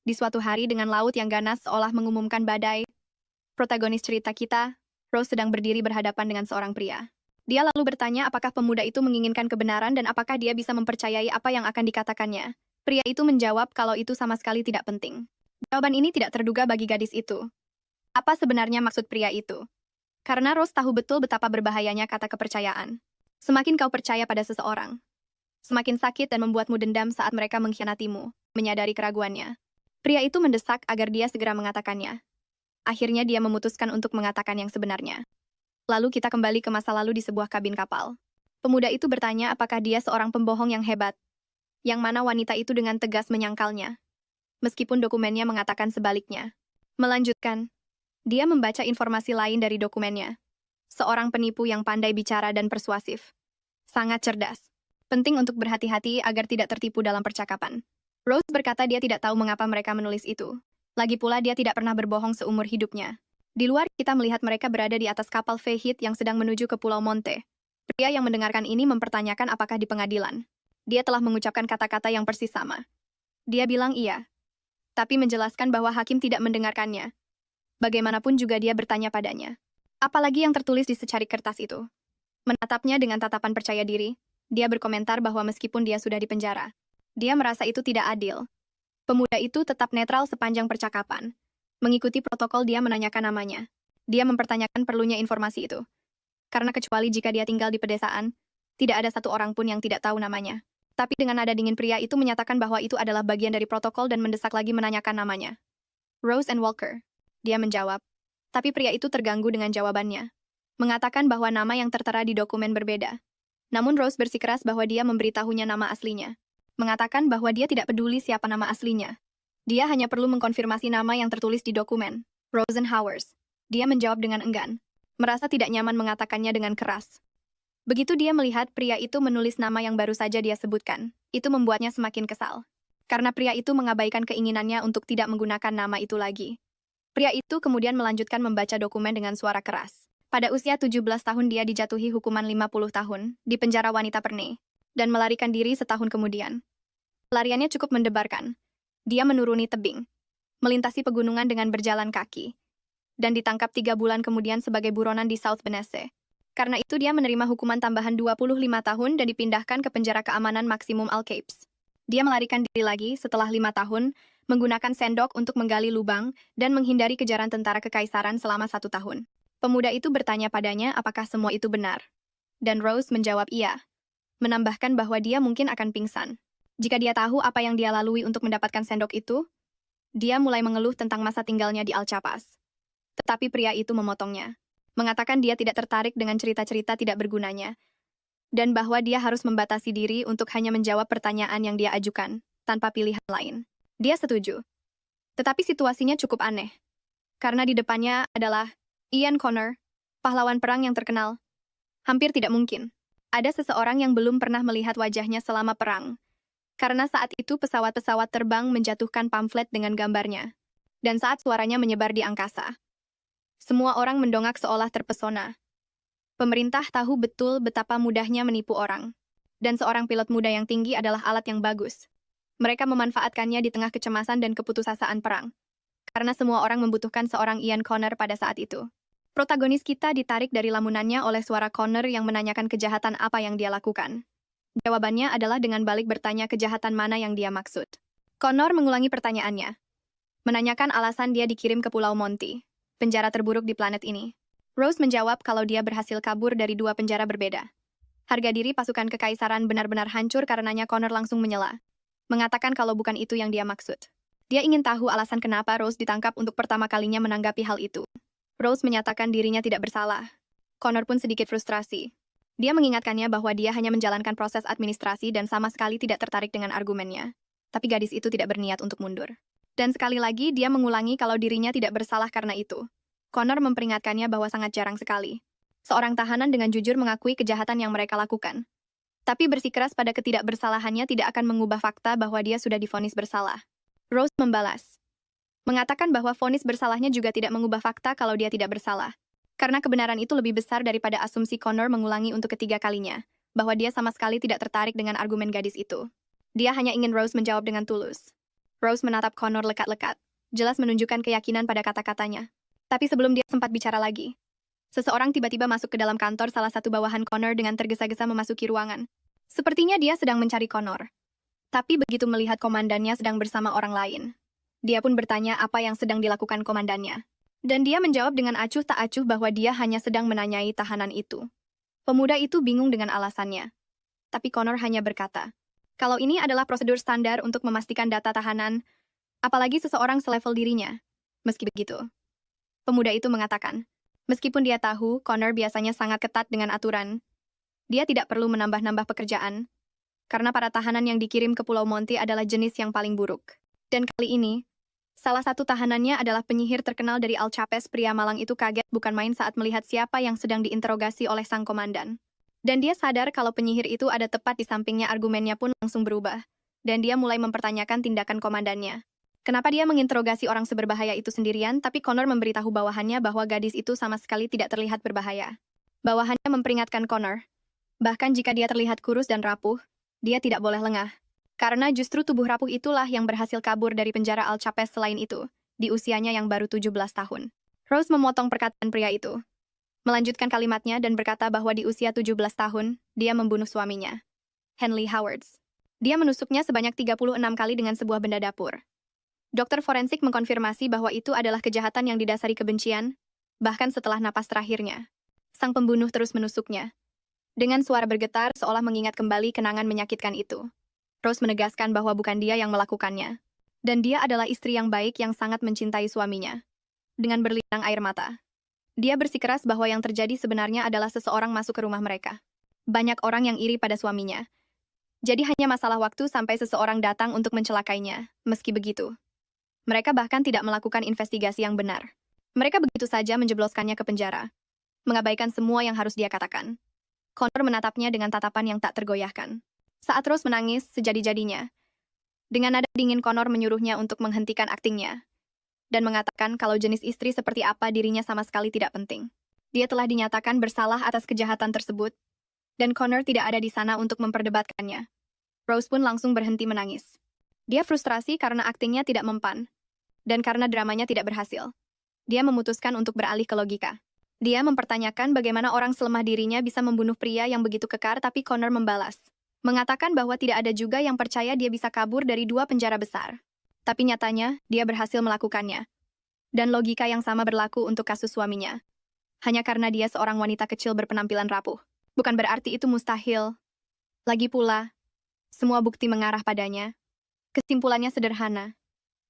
Di suatu hari dengan laut yang ganas seolah mengumumkan badai, protagonis cerita kita, Rose sedang berdiri berhadapan dengan seorang pria. Dia lalu bertanya apakah pemuda itu menginginkan kebenaran dan apakah dia bisa mempercayai apa yang akan dikatakannya. Pria itu menjawab kalau itu sama sekali tidak penting. Jawaban ini tidak terduga bagi gadis itu. Apa sebenarnya maksud pria itu? Karena Rose tahu betul betapa berbahayanya kata kepercayaan. Semakin kau percaya pada seseorang, semakin sakit dan membuatmu dendam saat mereka mengkhianatimu, menyadari keraguannya. Pria itu mendesak agar dia segera mengatakannya. Akhirnya dia memutuskan untuk mengatakan yang sebenarnya. Lalu kita kembali ke masa lalu di sebuah kabin kapal. Pemuda itu bertanya apakah dia seorang pembohong yang hebat, yang mana wanita itu dengan tegas menyangkalnya, meskipun dokumennya mengatakan sebaliknya. Melanjutkan, dia membaca informasi lain dari dokumennya. Seorang penipu yang pandai bicara dan persuasif. Sangat cerdas. Penting untuk berhati-hati agar tidak tertipu dalam percakapan. Rose berkata dia tidak tahu mengapa mereka menulis itu. Lagi pula dia tidak pernah berbohong seumur hidupnya. Di luar, kita melihat mereka berada di atas kapal Fehit yang sedang menuju ke Pulau Monte. Pria yang mendengarkan ini mempertanyakan apakah di pengadilan. Dia telah mengucapkan kata-kata yang persis sama. Dia bilang iya, tapi menjelaskan bahwa hakim tidak mendengarkannya. Bagaimanapun juga dia bertanya padanya. Apalagi yang tertulis di secarik kertas itu. Menatapnya dengan tatapan percaya diri, dia berkomentar bahwa meskipun dia sudah dipenjara, dia merasa itu tidak adil. Pemuda itu tetap netral sepanjang percakapan. Mengikuti protokol dia menanyakan namanya. Dia mempertanyakan perlunya informasi itu. Karena kecuali jika dia tinggal di pedesaan, tidak ada satu orang pun yang tidak tahu namanya. Tapi dengan nada dingin pria itu menyatakan bahwa itu adalah bagian dari protokol dan mendesak lagi menanyakan namanya. Rose and Walker. Dia menjawab. Tapi pria itu terganggu dengan jawabannya. Mengatakan bahwa nama yang tertera di dokumen berbeda. Namun Rose bersikeras bahwa dia memberitahunya nama aslinya. Mengatakan bahwa dia tidak peduli siapa nama aslinya. Dia hanya perlu mengkonfirmasi nama yang tertulis di dokumen. Rosenhauers. Dia menjawab dengan enggan. Merasa tidak nyaman mengatakannya dengan keras. Begitu dia melihat pria itu menulis nama yang baru saja dia sebutkan, itu membuatnya semakin kesal. Karena pria itu mengabaikan keinginannya untuk tidak menggunakan nama itu lagi. Pria itu kemudian melanjutkan membaca dokumen dengan suara keras. Pada usia 17 tahun dia dijatuhi hukuman 50 tahun di penjara wanita Perneh dan melarikan diri setahun kemudian. Pelariannya cukup mendebarkan. Dia menuruni tebing, melintasi pegunungan dengan berjalan kaki, dan ditangkap 3 bulan kemudian sebagai buronan di South Benesse. Karena itu dia menerima hukuman tambahan 25 tahun dan dipindahkan ke penjara keamanan maksimum Alcapes. Dia melarikan diri lagi setelah 5 tahun, menggunakan sendok untuk menggali lubang dan menghindari kejaran tentara kekaisaran selama 1 tahun. Pemuda itu bertanya padanya apakah semua itu benar. Dan Rose menjawab iya, menambahkan bahwa dia mungkin akan pingsan. Jika dia tahu apa yang dia lalui untuk mendapatkan sendok itu, dia mulai mengeluh tentang masa tinggalnya di Alcapas. Tetapi pria itu memotongnya, mengatakan dia tidak tertarik dengan cerita-cerita tidak bergunanya, dan bahwa dia harus membatasi diri untuk hanya menjawab pertanyaan yang dia ajukan, tanpa pilihan lain. Dia setuju. Tetapi situasinya cukup aneh. Karena di depannya adalah Ian Connor, pahlawan perang yang terkenal. Hampir tidak mungkin. Ada seseorang yang belum pernah melihat wajahnya selama perang. Karena saat itu pesawat-pesawat terbang menjatuhkan pamflet dengan gambarnya. Dan saat suaranya menyebar di angkasa, semua orang mendongak seolah terpesona. Pemerintah tahu betul betapa mudahnya menipu orang. Dan seorang pilot muda yang tinggi adalah alat yang bagus. Mereka memanfaatkannya di tengah kecemasan dan keputusasaan perang. Karena semua orang membutuhkan seorang Ian Connor pada saat itu. Protagonis kita ditarik dari lamunannya oleh suara Connor yang menanyakan kejahatan apa yang dia lakukan. Jawabannya adalah dengan balik bertanya kejahatan mana yang dia maksud. Connor mengulangi pertanyaannya. Menanyakan alasan dia dikirim ke Pulau Monty, penjara terburuk di planet ini. Rose menjawab kalau dia berhasil kabur dari 2 penjara berbeda. Harga diri pasukan kekaisaran benar-benar hancur karenanya Connor langsung menyela. Mengatakan kalau bukan itu yang dia maksud. Dia ingin tahu alasan kenapa Rose ditangkap untuk pertama kalinya menanggapi hal itu. Rose menyatakan dirinya tidak bersalah. Connor pun sedikit frustrasi. Dia mengingatkannya bahwa dia hanya menjalankan proses administrasi dan sama sekali tidak tertarik dengan argumennya. Tapi gadis itu tidak berniat untuk mundur. Dan sekali lagi dia mengulangi kalau dirinya tidak bersalah karena itu. Connor memperingatkannya bahwa sangat jarang sekali seorang tahanan dengan jujur mengakui kejahatan yang mereka lakukan. Tapi bersikeras pada ketidakbersalahannya tidak akan mengubah fakta bahwa dia sudah divonis bersalah. Rose membalas, mengatakan bahwa vonis bersalahnya juga tidak mengubah fakta kalau dia tidak bersalah. Karena kebenaran itu lebih besar daripada asumsi Connor mengulangi untuk ketiga kalinya, bahwa dia sama sekali tidak tertarik dengan argumen gadis itu. Dia hanya ingin Rose menjawab dengan tulus. Rose menatap Connor lekat-lekat, jelas menunjukkan keyakinan pada kata-katanya. Tapi sebelum dia sempat bicara lagi, seseorang tiba-tiba masuk ke dalam kantor salah satu bawahan Connor dengan tergesa-gesa memasuki ruangan. Sepertinya dia sedang mencari Connor. Tapi begitu melihat komandannya sedang bersama orang lain, dia pun bertanya apa yang sedang dilakukan komandannya. Dan dia menjawab dengan acuh tak acuh bahwa dia hanya sedang menanyai tahanan itu. Pemuda itu bingung dengan alasannya. Tapi Connor hanya berkata, kalau ini adalah prosedur standar untuk memastikan data tahanan, apalagi seseorang selevel dirinya. Meski begitu, pemuda itu mengatakan, meskipun dia tahu Connor biasanya sangat ketat dengan aturan, dia tidak perlu menambah-nambah pekerjaan, karena para tahanan yang dikirim ke Pulau Monty adalah jenis yang paling buruk. Dan kali ini, salah satu tahanannya adalah penyihir terkenal dari Alchapes. Pria malang itu kaget bukan main saat melihat siapa yang sedang diinterogasi oleh sang komandan. Dan dia sadar kalau penyihir itu ada tepat di sampingnya. Argumennya pun langsung berubah. Dan dia mulai mempertanyakan tindakan komandannya. Kenapa dia menginterogasi orang seberbahaya itu sendirian, tapi Connor memberitahu bawahannya bahwa gadis itu sama sekali tidak terlihat berbahaya. Bawahannya memperingatkan Connor, bahkan jika dia terlihat kurus dan rapuh, dia tidak boleh lengah. Karena justru tubuh rapuh itulah yang berhasil kabur dari penjara Alchapes. Selain itu, di usianya yang baru 17 tahun. Rose memotong perkataan pria itu, melanjutkan kalimatnya dan berkata bahwa di usia 17 tahun, dia membunuh suaminya, Henley Howards. Dia menusuknya sebanyak 36 kali dengan sebuah benda dapur. Dokter forensik mengkonfirmasi bahwa itu adalah kejahatan yang didasari kebencian, bahkan setelah napas terakhirnya. Sang pembunuh terus menusuknya. Dengan suara bergetar, seolah mengingat kembali kenangan menyakitkan itu. Rose menegaskan bahwa bukan dia yang melakukannya. Dan dia adalah istri yang baik yang sangat mencintai suaminya. Dengan berlinang air mata, dia bersikeras bahwa yang terjadi sebenarnya adalah seseorang masuk ke rumah mereka. Banyak orang yang iri pada suaminya. Jadi hanya masalah waktu sampai seseorang datang untuk mencelakainya. Meski begitu, mereka bahkan tidak melakukan investigasi yang benar. Mereka begitu saja menjebloskannya ke penjara, mengabaikan semua yang harus dia katakan. Connor menatapnya dengan tatapan yang tak tergoyahkan. Saat Rose menangis sejadi-jadinya, dengan nada dingin Connor menyuruhnya untuk menghentikan aktingnya dan mengatakan kalau jenis istri seperti apa dirinya sama sekali tidak penting. Dia telah dinyatakan bersalah atas kejahatan tersebut, dan Connor tidak ada di sana untuk memperdebatkannya. Rose pun langsung berhenti menangis. Dia frustrasi karena aktingnya tidak mempan, dan karena dramanya tidak berhasil. Dia memutuskan untuk beralih ke logika. Dia mempertanyakan bagaimana orang selemah dirinya bisa membunuh pria yang begitu kekar, tapi Connor membalas, mengatakan bahwa tidak ada juga yang percaya dia bisa kabur dari 2 penjara besar. Tapi nyatanya, dia berhasil melakukannya. Dan logika yang sama berlaku untuk kasus suaminya. Hanya karena dia seorang wanita kecil berpenampilan rapuh, bukan berarti itu mustahil. Lagi pula, semua bukti mengarah padanya. Kesimpulannya sederhana.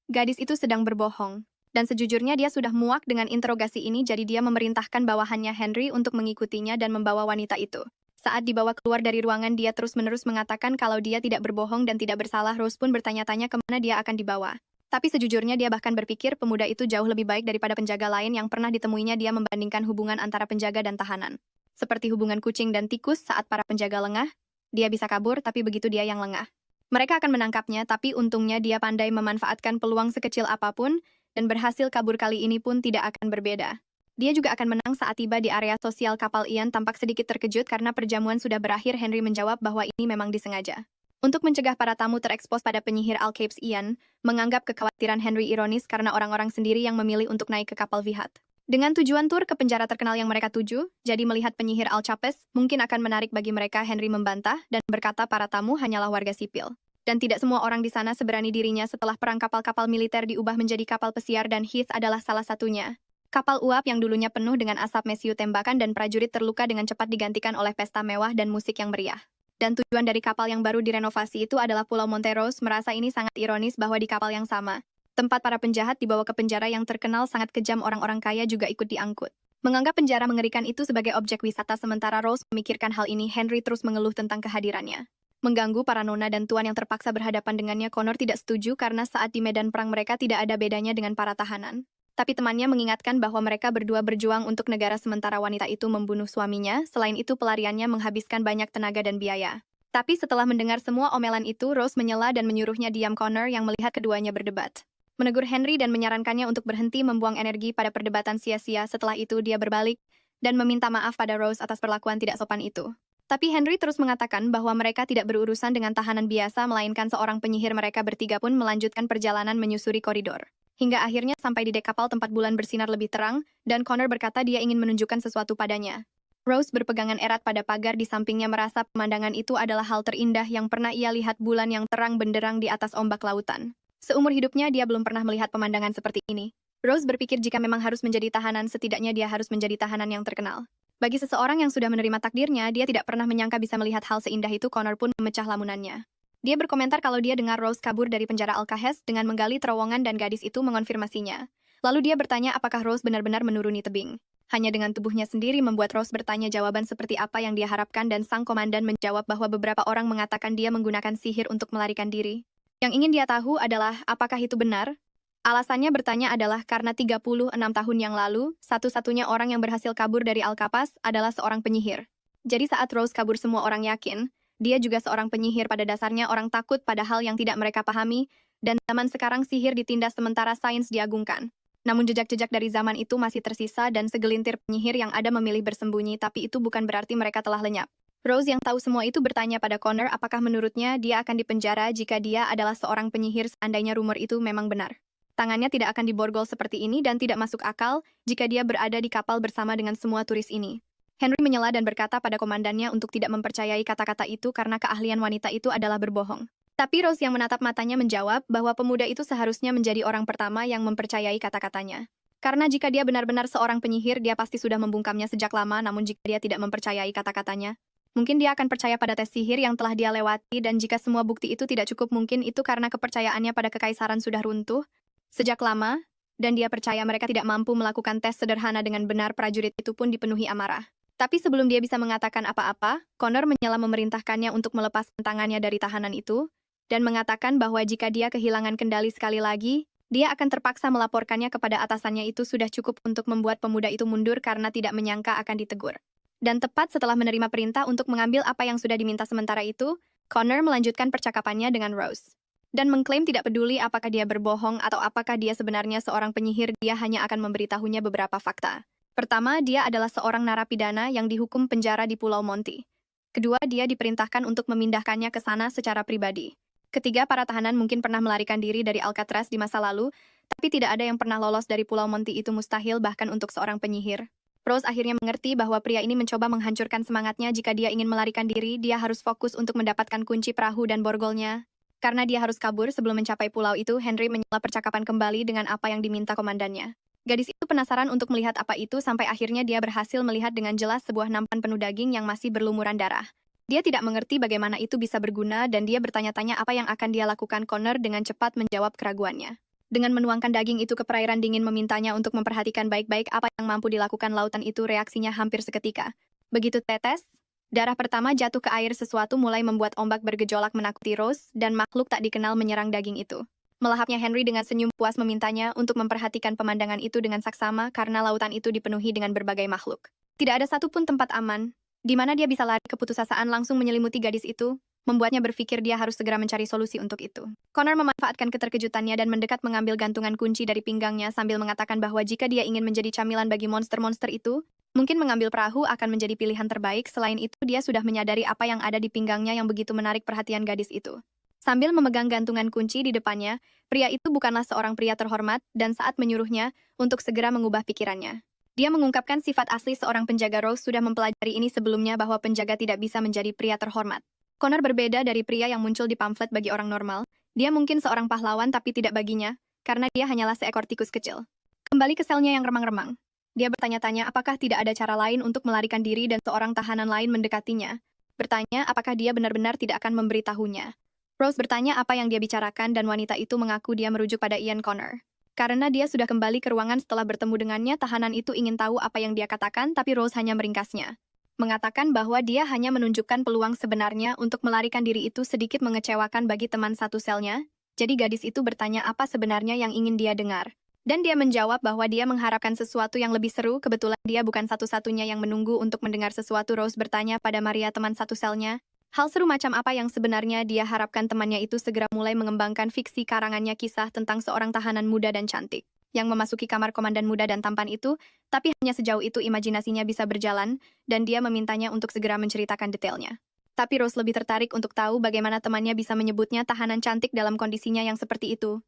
Gadis itu sedang berbohong. Dan sejujurnya dia sudah muak dengan interogasi ini, jadi dia memerintahkan bawahannya Henry untuk mengikutinya dan membawa wanita itu. Saat dibawa keluar dari ruangan, dia terus-menerus mengatakan kalau dia tidak berbohong dan tidak bersalah. Rose pun bertanya-tanya kemana dia akan dibawa. Tapi sejujurnya dia bahkan berpikir pemuda itu jauh lebih baik daripada penjaga lain yang pernah ditemuinya. Dia membandingkan hubungan antara penjaga dan tahanan. Seperti hubungan kucing dan tikus. Saat para penjaga lengah, dia bisa kabur, tapi begitu dia yang lengah, mereka akan menangkapnya. Tapi untungnya dia pandai memanfaatkan peluang sekecil apapun, dan berhasil kabur. Kali ini pun tidak akan berbeda. Dia juga akan menang. Saat tiba di area sosial kapal, Ian tampak sedikit terkejut karena perjamuan sudah berakhir. Henry menjawab bahwa ini memang disengaja. Untuk mencegah para tamu terekspos pada penyihir Alchapes, Ian menganggap kekhawatiran Henry ironis karena orang-orang sendiri yang memilih untuk naik ke kapal Vihat. Dengan tujuan tur ke penjara terkenal yang mereka tuju, jadi melihat penyihir Alchapes mungkin akan menarik bagi mereka. Henry membantah dan berkata para tamu hanyalah warga sipil. Dan tidak semua orang di sana seberani dirinya setelah perang kapal-kapal militer diubah menjadi kapal pesiar, dan Heath adalah salah satunya. Kapal uap yang dulunya penuh dengan asap mesiu tembakan dan prajurit terluka dengan cepat digantikan oleh pesta mewah dan musik yang meriah. Dan tujuan dari kapal yang baru direnovasi itu adalah Pulau Monteros. Merasa ini sangat ironis bahwa di kapal yang sama, tempat para penjahat dibawa ke penjara yang terkenal sangat kejam, orang-orang kaya juga ikut diangkut. Menganggap penjara mengerikan itu sebagai objek wisata. Sementara Rose memikirkan hal ini, Henry terus mengeluh tentang kehadirannya, mengganggu para nona dan tuan yang terpaksa berhadapan dengannya. Connor tidak setuju karena saat di medan perang mereka tidak ada bedanya dengan para tahanan. Tapi temannya mengingatkan bahwa mereka berdua berjuang untuk negara sementara wanita itu membunuh suaminya. Selain itu pelariannya menghabiskan banyak tenaga dan biaya. Tapi setelah mendengar semua omelan itu, Rose menyela dan menyuruhnya diam. Connor yang melihat keduanya berdebat, menegur Henry dan menyarankannya untuk berhenti membuang energi pada perdebatan sia-sia. Setelah itu dia berbalik dan meminta maaf pada Rose atas perlakuan tidak sopan itu. Tapi Henry terus mengatakan bahwa mereka tidak berurusan dengan tahanan biasa, melainkan seorang penyihir. Mereka bertiga pun melanjutkan perjalanan menyusuri koridor. Hingga akhirnya sampai di dek kapal tempat bulan bersinar lebih terang, dan Connor berkata dia ingin menunjukkan sesuatu padanya. Rose berpegangan erat pada pagar di sampingnya, merasa pemandangan itu adalah hal terindah yang pernah ia lihat, bulan yang terang benderang di atas ombak lautan. Seumur hidupnya dia belum pernah melihat pemandangan seperti ini. Rose berpikir jika memang harus menjadi tahanan, setidaknya dia harus menjadi tahanan yang terkenal. Bagi seseorang yang sudah menerima takdirnya, dia tidak pernah menyangka bisa melihat hal seindah itu. Connor pun memecah lamunannya. Dia berkomentar kalau dia dengar Rose kabur dari penjara Alcahes dengan menggali terowongan dan gadis itu mengonfirmasinya. Lalu dia bertanya apakah Rose benar-benar menuruni tebing. Hanya dengan tubuhnya sendiri membuat Rose bertanya jawaban seperti apa yang dia harapkan, dan sang komandan menjawab bahwa beberapa orang mengatakan dia menggunakan sihir untuk melarikan diri. Yang ingin dia tahu adalah apakah itu benar? Alasannya bertanya adalah karena 36 tahun yang lalu, satu-satunya orang yang berhasil kabur dari Alcatraz adalah seorang penyihir. Jadi saat Rose kabur, semua orang yakin, dia juga seorang penyihir. Pada dasarnya orang takut pada hal yang tidak mereka pahami, dan zaman sekarang sihir ditindas sementara sains diagungkan. Namun jejak-jejak dari zaman itu masih tersisa, dan segelintir penyihir yang ada memilih bersembunyi, tapi itu bukan berarti mereka telah lenyap. Rose yang tahu semua itu bertanya pada Connor apakah menurutnya dia akan dipenjara jika dia adalah seorang penyihir seandainya rumor itu memang benar. Tangannya tidak akan diborgol seperti ini dan tidak masuk akal jika dia berada di kapal bersama dengan semua turis ini. Henry menyela dan berkata pada komandannya untuk tidak mempercayai kata-kata itu karena keahlian wanita itu adalah berbohong. Tapi Rose yang menatap matanya menjawab bahwa pemuda itu seharusnya menjadi orang pertama yang mempercayai kata-katanya. Karena jika dia benar-benar seorang penyihir, dia pasti sudah membungkamnya sejak lama. Namun jika dia tidak mempercayai kata-katanya, mungkin dia akan percaya pada tes sihir yang telah dia lewati, dan jika semua bukti itu tidak cukup, mungkin itu karena kepercayaannya pada kekaisaran sudah runtuh sejak lama, dan dia percaya mereka tidak mampu melakukan tes sederhana dengan benar. Prajurit itu pun dipenuhi amarah. Tapi sebelum dia bisa mengatakan apa-apa, Connor menyela memerintahkannya untuk melepaskan tangannya dari tahanan itu, dan mengatakan bahwa jika dia kehilangan kendali sekali lagi, dia akan terpaksa melaporkannya kepada atasannya. Itu sudah cukup untuk membuat pemuda itu mundur karena tidak menyangka akan ditegur. Dan tepat setelah menerima perintah untuk mengambil apa yang sudah diminta sementara itu, Connor melanjutkan percakapannya dengan Rose. Dan mengklaim tidak peduli apakah dia berbohong atau apakah dia sebenarnya seorang penyihir, dia hanya akan memberitahunya beberapa fakta. Pertama, dia adalah seorang narapidana yang dihukum penjara di Pulau Monty. Kedua, dia diperintahkan untuk memindahkannya ke sana secara pribadi. Ketiga, para tahanan mungkin pernah melarikan diri dari Alcatraz di masa lalu, tapi tidak ada yang pernah lolos dari Pulau Monty. Itu mustahil bahkan untuk seorang penyihir. Rose akhirnya mengerti bahwa pria ini mencoba menghancurkan semangatnya. Jika dia ingin melarikan diri, dia harus fokus untuk mendapatkan kunci perahu dan borgolnya. Karena dia harus kabur sebelum mencapai pulau itu, Henry menyela percakapan kembali dengan apa yang diminta komandannya. Gadis itu penasaran untuk melihat apa itu, sampai akhirnya dia berhasil melihat dengan jelas sebuah nampan penuh daging yang masih berlumuran darah. Dia tidak mengerti bagaimana itu bisa berguna, dan dia bertanya-tanya apa yang akan dia lakukan. Connor dengan cepat menjawab keraguannya. Dengan menuangkan daging itu ke perairan dingin, memintanya untuk memperhatikan baik-baik apa yang mampu dilakukan lautan itu. Reaksinya hampir seketika. Begitu tetes darah pertama jatuh ke air, sesuatu mulai membuat ombak bergejolak menakuti Rose, dan makhluk tak dikenal menyerang daging itu. Melahapnya Henry dengan senyum puas memintanya untuk memperhatikan pemandangan itu dengan saksama karena lautan itu dipenuhi dengan berbagai makhluk. Tidak ada satupun tempat aman, di mana dia bisa lari. Keputusasaan langsung menyelimuti gadis itu, membuatnya berpikir dia harus segera mencari solusi untuk itu. Connor memanfaatkan keterkejutannya dan mendekat mengambil gantungan kunci dari pinggangnya sambil mengatakan bahwa jika dia ingin menjadi camilan bagi monster-monster itu, mungkin mengambil perahu akan menjadi pilihan terbaik. Selain itu, dia sudah menyadari apa yang ada di pinggangnya yang begitu menarik perhatian gadis itu. Sambil memegang gantungan kunci di depannya, pria itu bukanlah seorang pria terhormat, dan saat menyuruhnya untuk segera mengubah pikirannya. Dia mengungkapkan sifat asli seorang penjaga. Rose sudah mempelajari ini sebelumnya bahwa penjaga tidak bisa menjadi pria terhormat. Connor berbeda dari pria yang muncul di pamflet bagi orang normal. Dia mungkin seorang pahlawan tapi tidak baginya, karena dia hanyalah seekor tikus kecil. Kembali ke selnya yang remang-remang. Dia bertanya-tanya apakah tidak ada cara lain untuk melarikan diri, dan seorang tahanan lain mendekatinya. Bertanya apakah dia benar-benar tidak akan memberitahunya. Rose bertanya apa yang dia bicarakan, dan wanita itu mengaku dia merujuk pada Ian Connor. Karena dia sudah kembali ke ruangan setelah bertemu dengannya, tahanan itu ingin tahu apa yang dia katakan, tapi Rose hanya meringkasnya. Mengatakan bahwa dia hanya menunjukkan peluang sebenarnya untuk melarikan diri. Itu sedikit mengecewakan bagi teman satu selnya, jadi gadis itu bertanya apa sebenarnya yang ingin dia dengar. Dan dia menjawab bahwa dia mengharapkan sesuatu yang lebih seru. Kebetulan dia bukan satu-satunya yang menunggu untuk mendengar sesuatu. Rose bertanya pada Maria, teman satu selnya, hal seru macam apa yang sebenarnya dia harapkan. Temannya itu segera mulai mengembangkan fiksi karangannya, kisah tentang seorang tahanan muda dan cantik. yang memasuki kamar komandan muda dan tampan itu, tapi hanya sejauh itu imajinasinya bisa berjalan, dan dia memintanya untuk segera menceritakan detailnya. Tapi Rose lebih tertarik untuk tahu bagaimana temannya bisa menyebutnya tahanan cantik dalam kondisinya yang seperti itu.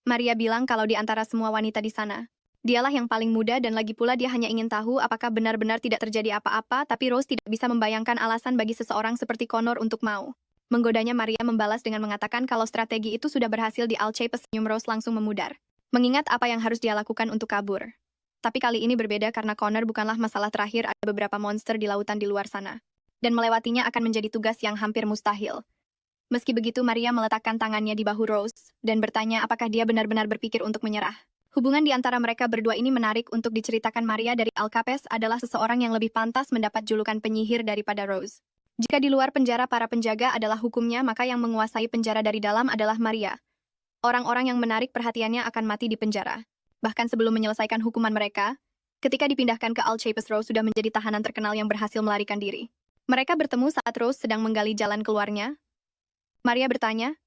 Maria bilang kalau di antara semua wanita di sana, dialah yang paling muda dan lagi pula dia hanya ingin tahu apakah benar-benar tidak terjadi apa-apa, tapi Rose tidak bisa membayangkan alasan bagi seseorang seperti Connor untuk mau. Menggodanya, Maria membalas dengan mengatakan kalau strategi itu sudah berhasil di Alchepes. Senyum Rose langsung memudar. Mengingat apa yang harus dia lakukan untuk kabur. Tapi kali ini berbeda karena Connor bukanlah masalah terakhir, ada beberapa monster di lautan di luar sana. Dan melewatinya akan menjadi tugas yang hampir mustahil. Meski begitu, Maria meletakkan tangannya di bahu Rose dan bertanya apakah dia benar-benar berpikir untuk menyerah. Hubungan di antara mereka berdua ini menarik untuk diceritakan. Maria dari Alcapes adalah seseorang yang lebih pantas mendapat julukan penyihir daripada Rose. Jika di luar penjara para penjaga adalah hukumnya, maka yang menguasai penjara dari dalam adalah Maria. Orang-orang yang menarik perhatiannya akan mati di penjara. Bahkan sebelum menyelesaikan hukuman mereka, ketika dipindahkan ke Alchepes, Rose sudah menjadi tahanan terkenal yang berhasil melarikan diri. Mereka bertemu saat Rose sedang menggali jalan keluarnya. Maria bertanya,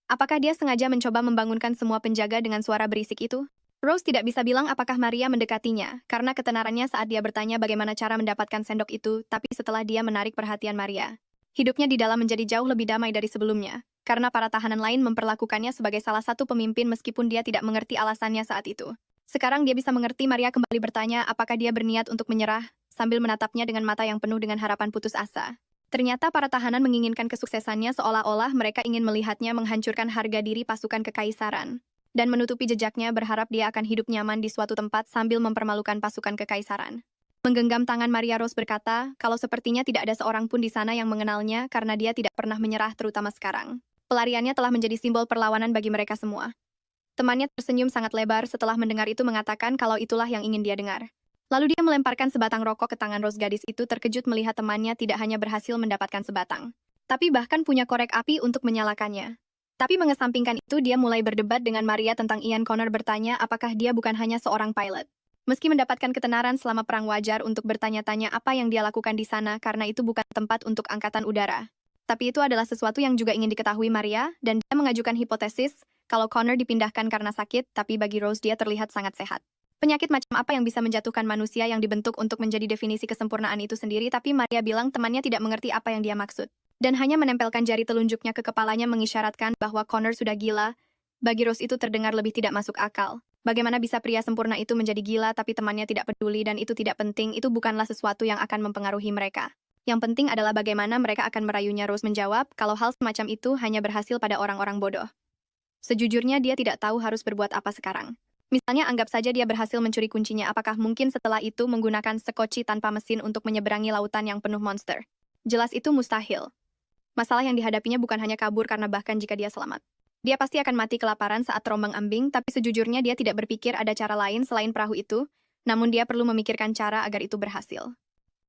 apakah dia sengaja mencoba membangunkan semua penjaga dengan suara berisik itu? Rose tidak bisa bilang apakah Maria mendekatinya, karena ketenarannya saat dia bertanya bagaimana cara mendapatkan sendok itu, tapi setelah dia menarik perhatian Maria, hidupnya di dalam menjadi jauh lebih damai dari sebelumnya, karena para tahanan lain memperlakukannya sebagai salah satu pemimpin meskipun dia tidak mengerti alasannya saat itu. Sekarang dia bisa mengerti. Maria kembali bertanya apakah dia berniat untuk menyerah, sambil menatapnya dengan mata yang penuh dengan harapan putus asa. Ternyata para tahanan menginginkan kesuksesannya seolah-olah mereka ingin melihatnya menghancurkan harga diri pasukan kekaisaran. Dan menutupi jejaknya berharap dia akan hidup nyaman di suatu tempat sambil mempermalukan pasukan kekaisaran. Menggenggam tangan Maria, Rose berkata, kalau sepertinya tidak ada seorang pun di sana yang mengenalnya karena dia tidak pernah menyerah terutama sekarang. Pelariannya telah menjadi simbol perlawanan bagi mereka semua. Temannya tersenyum sangat lebar setelah mendengar itu, mengatakan kalau itulah yang ingin dia dengar. Lalu dia melemparkan sebatang rokok ke tangan Rose. Gadis itu terkejut melihat temannya tidak hanya berhasil mendapatkan sebatang, tapi bahkan punya korek api untuk menyalakannya. Tapi mengesampingkan itu, dia mulai berdebat dengan Maria tentang Ian. Connor bertanya apakah dia bukan hanya seorang pilot. Meski mendapatkan ketenaran selama perang, wajar untuk bertanya-tanya apa yang dia lakukan di sana karena itu bukan tempat untuk angkatan udara. Tapi itu adalah sesuatu yang juga ingin diketahui Maria, dan dia mengajukan hipotesis kalau Connor dipindahkan karena sakit, tapi bagi Rose dia terlihat sangat sehat. Penyakit macam apa yang bisa menjatuhkan manusia yang dibentuk untuk menjadi definisi kesempurnaan itu sendiri, tapi Maria bilang temannya tidak mengerti apa yang dia maksud. Dan hanya menempelkan jari telunjuknya ke kepalanya mengisyaratkan bahwa Connor sudah gila. Bagi Rose itu terdengar lebih tidak masuk akal. Bagaimana bisa pria sempurna itu menjadi gila tapi temannya tidak peduli, dan itu tidak penting, itu bukanlah sesuatu yang akan mempengaruhi mereka. Yang penting adalah bagaimana mereka akan merayunya. Rose menjawab kalau hal semacam itu hanya berhasil pada orang-orang bodoh. Sejujurnya dia tidak tahu harus berbuat apa sekarang. Misalnya anggap saja dia berhasil mencuri kuncinya, apakah mungkin setelah itu menggunakan sekoci tanpa mesin untuk menyeberangi lautan yang penuh monster? Jelas itu mustahil. Masalah yang dihadapinya bukan hanya kabur, karena bahkan jika dia selamat, dia pasti akan mati kelaparan saat terombang-ambing, tapi sejujurnya dia tidak berpikir ada cara lain selain perahu itu, namun dia perlu memikirkan cara agar itu berhasil.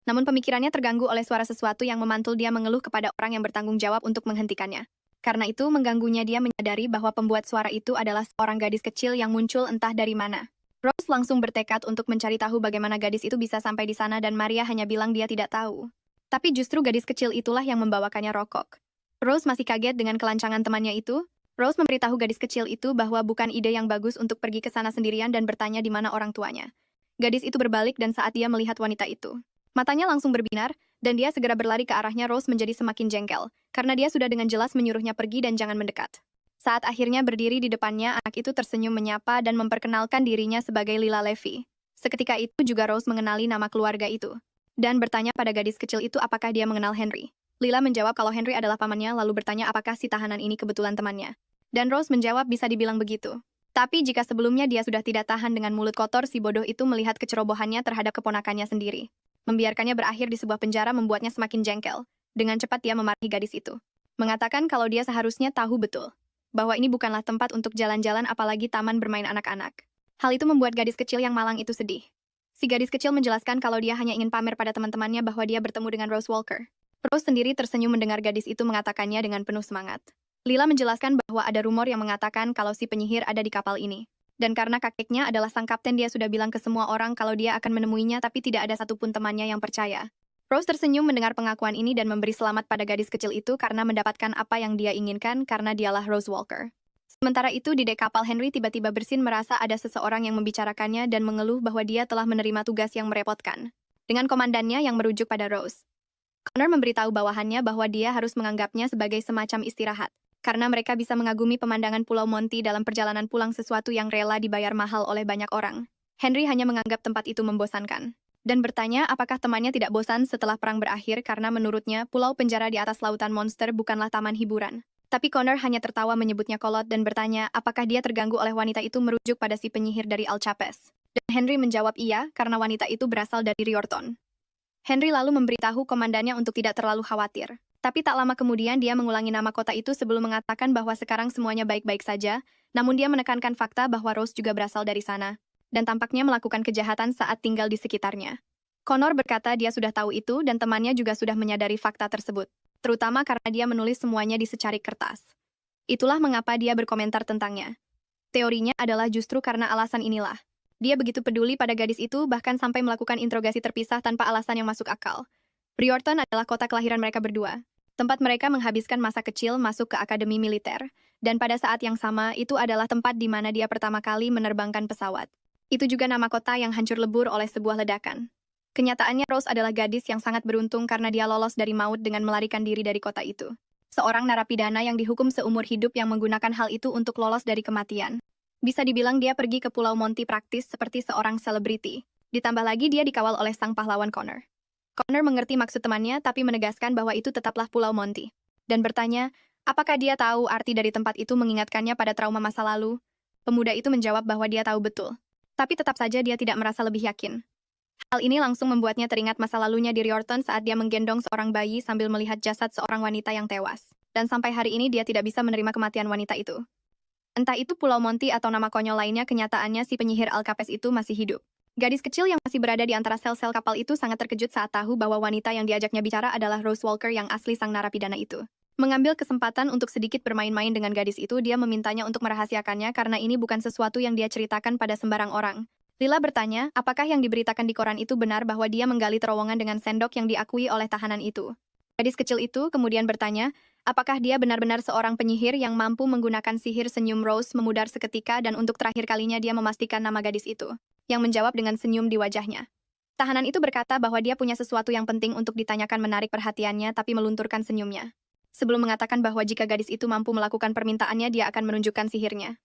Namun pemikirannya terganggu oleh suara sesuatu yang memantul. Dia mengeluh kepada orang yang bertanggung jawab untuk menghentikannya. Karena itu mengganggunya, dia menyadari bahwa pembuat suara itu adalah seorang gadis kecil yang muncul entah dari mana. Rose langsung bertekad untuk mencari tahu bagaimana gadis itu bisa sampai di sana, dan Maria hanya bilang dia tidak tahu. Tapi justru gadis kecil itulah yang membawakannya rokok. Rose masih kaget dengan kelancangan temannya itu. Rose memberitahu gadis kecil itu bahwa bukan ide yang bagus untuk pergi ke sana sendirian dan bertanya di mana orang tuanya. Gadis itu berbalik, dan saat dia melihat wanita itu, matanya langsung berbinar, dan dia segera berlari ke arahnya. Rose menjadi semakin jengkel, karena dia sudah dengan jelas menyuruhnya pergi dan jangan mendekat. Saat akhirnya berdiri di depannya, anak itu tersenyum menyapa dan memperkenalkan dirinya sebagai Lila Levy. Seketika itu juga Rose mengenali nama keluarga itu, dan bertanya pada gadis kecil itu apakah dia mengenal Henry. Lila menjawab kalau Henry adalah pamannya, lalu bertanya apakah si tahanan ini kebetulan temannya. Dan Rose menjawab bisa dibilang begitu. Tapi jika sebelumnya dia sudah tidak tahan dengan mulut kotor si bodoh itu melihat kecerobohannya terhadap keponakannya sendiri. Membiarkannya berakhir di sebuah penjara membuatnya semakin jengkel. Dengan cepat dia memarahi gadis itu, mengatakan kalau dia seharusnya tahu betul bahwa ini bukanlah tempat untuk jalan-jalan, apalagi taman bermain anak-anak. Hal itu membuat gadis kecil yang malang itu sedih. Si gadis kecil menjelaskan kalau dia hanya ingin pamer pada teman-temannya bahwa dia bertemu dengan Rose Walker. Rose sendiri tersenyum mendengar gadis itu mengatakannya dengan penuh semangat. Lila menjelaskan bahwa ada rumor yang mengatakan kalau si penyihir ada di kapal ini. Dan karena kakeknya adalah sang kapten, dia sudah bilang ke semua orang kalau dia akan menemuinya, tapi tidak ada satupun temannya yang percaya. Rose tersenyum mendengar pengakuan ini dan memberi selamat pada gadis kecil itu karena mendapatkan apa yang dia inginkan, karena dialah Rose Walker. Sementara itu di dek kapal Henry tiba-tiba bersin merasa ada seseorang yang membicarakannya dan mengeluh bahwa dia telah menerima tugas yang merepotkan. Dengan komandannya yang merujuk pada Rose. Connor memberitahu bawahannya bahwa dia harus menganggapnya sebagai semacam istirahat. Karena mereka bisa mengagumi pemandangan Pulau Monty dalam perjalanan pulang sesuatu yang rela dibayar mahal oleh banyak orang. Henry hanya menganggap tempat itu membosankan. Dan bertanya apakah temannya tidak bosan setelah perang berakhir karena menurutnya pulau penjara di atas lautan monster bukanlah taman hiburan. Tapi Connor hanya tertawa menyebutnya kolot dan bertanya apakah dia terganggu oleh wanita itu merujuk pada si penyihir dari Alchapes. Dan Henry menjawab iya karena wanita itu berasal dari Riorton. Henry lalu memberitahu komandannya untuk tidak terlalu khawatir. Tapi tak lama kemudian dia mengulangi nama kota itu sebelum mengatakan bahwa sekarang semuanya baik-baik saja, namun dia menekankan fakta bahwa Rose juga berasal dari sana, dan tampaknya melakukan kejahatan saat tinggal di sekitarnya. Connor berkata dia sudah tahu itu dan temannya juga sudah menyadari fakta tersebut, terutama karena dia menulis semuanya di secarik kertas. Itulah mengapa dia berkomentar tentangnya. Teorinya adalah justru karena alasan inilah. Dia begitu peduli pada gadis itu bahkan sampai melakukan interogasi terpisah tanpa alasan yang masuk akal. Riorton adalah kota kelahiran mereka berdua. Tempat mereka menghabiskan masa kecil masuk ke akademi militer. Dan pada saat yang sama, itu adalah tempat di mana dia pertama kali menerbangkan pesawat. Itu juga nama kota yang hancur lebur oleh sebuah ledakan. Kenyataannya Rose adalah gadis yang sangat beruntung karena dia lolos dari maut dengan melarikan diri dari kota itu. Seorang narapidana yang dihukum seumur hidup yang menggunakan hal itu untuk lolos dari kematian. Bisa dibilang dia pergi ke Pulau Monty praktis seperti seorang selebriti. Ditambah lagi dia dikawal oleh sang pahlawan Connor. Connor mengerti maksud temannya tapi menegaskan bahwa itu tetaplah Pulau Monty. Dan bertanya, apakah dia tahu arti dari tempat itu mengingatkannya pada trauma masa lalu? Pemuda itu menjawab bahwa dia tahu betul. Tapi tetap saja dia tidak merasa lebih yakin. Hal ini langsung membuatnya teringat masa lalunya di Riorton saat dia menggendong seorang bayi sambil melihat jasad seorang wanita yang tewas. Dan sampai hari ini dia tidak bisa menerima kematian wanita itu. Entah itu Pulau Monty atau nama konyol lainnya, kenyataannya si penyihir Alchapes itu masih hidup. Gadis kecil yang masih berada di antara sel-sel kapal itu sangat terkejut saat tahu bahwa wanita yang diajaknya bicara adalah Rose Walker yang asli sang narapidana itu. Mengambil kesempatan untuk sedikit bermain-main dengan gadis itu, dia memintanya untuk merahasiakannya karena ini bukan sesuatu yang dia ceritakan pada sembarang orang. Lila bertanya, apakah yang diberitakan di koran itu benar bahwa dia menggali terowongan dengan sendok yang diakui oleh tahanan itu. Gadis kecil itu kemudian bertanya, apakah dia benar-benar seorang penyihir yang mampu menggunakan sihir senyum Rose memudar seketika dan untuk terakhir kalinya dia memastikan nama gadis itu, yang menjawab dengan senyum di wajahnya. Tahanan itu berkata bahwa dia punya sesuatu yang penting untuk ditanyakan menarik perhatiannya tapi melunturkan senyumnya. Sebelum mengatakan bahwa jika gadis itu mampu melakukan permintaannya dia akan menunjukkan sihirnya.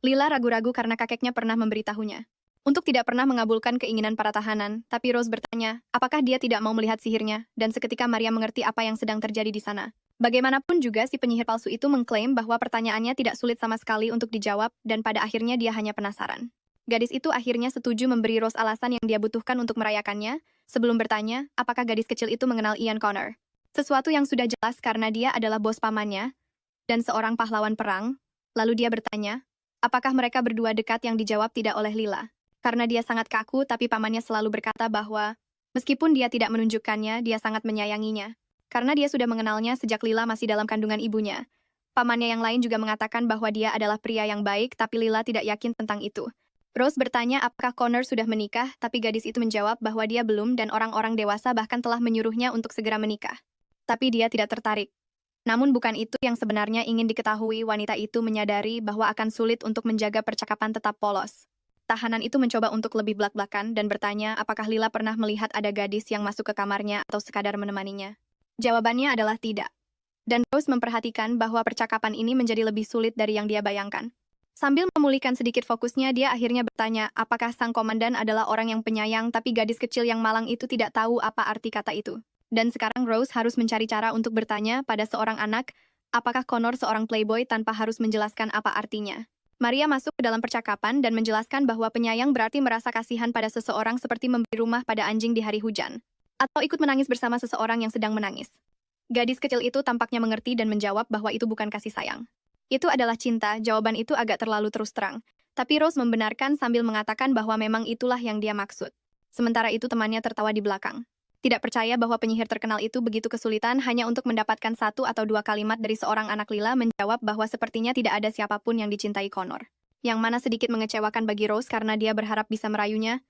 Lila ragu-ragu karena kakeknya pernah memberitahunya untuk tidak pernah mengabulkan keinginan para tahanan, tapi Rose bertanya, apakah dia tidak mau melihat sihirnya, dan seketika Maria mengerti apa yang sedang terjadi di sana. Bagaimanapun juga si penyihir palsu itu mengklaim bahwa pertanyaannya tidak sulit sama sekali untuk dijawab, dan pada akhirnya dia hanya penasaran. Gadis itu akhirnya setuju memberi Rose alasan yang dia butuhkan untuk merayakannya, sebelum bertanya, apakah gadis kecil itu mengenal Ian Connor. Sesuatu yang sudah jelas karena dia adalah bos pamannya, dan seorang pahlawan perang. Lalu dia bertanya, apakah mereka berdua dekat, yang dijawab tidak oleh Lila. Karena dia sangat kaku, tapi pamannya selalu berkata bahwa, meskipun dia tidak menunjukkannya, dia sangat menyayanginya. Karena dia sudah mengenalnya sejak Lila masih dalam kandungan ibunya. Pamannya yang lain juga mengatakan bahwa dia adalah pria yang baik, tapi Lila tidak yakin tentang itu. Rose bertanya apakah Connor sudah menikah, tapi gadis itu menjawab bahwa dia belum dan orang-orang dewasa bahkan telah menyuruhnya untuk segera menikah. Tapi dia tidak tertarik. Namun bukan itu yang sebenarnya ingin diketahui, wanita itu menyadari bahwa akan sulit untuk menjaga percakapan tetap polos. Tahanan itu mencoba untuk lebih blak-blakan dan bertanya apakah Lila pernah melihat ada gadis yang masuk ke kamarnya atau sekadar menemaninya. Jawabannya adalah tidak. Dan Rose memperhatikan bahwa percakapan ini menjadi lebih sulit dari yang dia bayangkan. Sambil memulihkan sedikit fokusnya, dia akhirnya bertanya apakah sang komandan adalah orang yang penyayang, tapi gadis kecil yang malang itu tidak tahu apa arti kata itu. Dan sekarang Rose harus mencari cara untuk bertanya pada seorang anak, apakah Connor seorang playboy tanpa harus menjelaskan apa artinya. Maria masuk ke dalam percakapan dan menjelaskan bahwa penyayang berarti merasa kasihan pada seseorang seperti memberi rumah pada anjing di hari hujan. Atau ikut menangis bersama seseorang yang sedang menangis. Gadis kecil itu tampaknya mengerti dan menjawab bahwa itu bukan kasih sayang. Itu adalah cinta, jawaban itu agak terlalu terus terang. Tapi Rose membenarkan sambil mengatakan bahwa memang itulah yang dia maksud. Sementara itu temannya tertawa di belakang. Tidak percaya bahwa penyihir terkenal itu begitu kesulitan hanya untuk mendapatkan satu atau dua kalimat dari seorang anak Lila, menjawab bahwa sepertinya tidak ada siapapun yang dicintai Connor. Yang mana sedikit mengecewakan bagi Rose karena dia berharap bisa merayunya.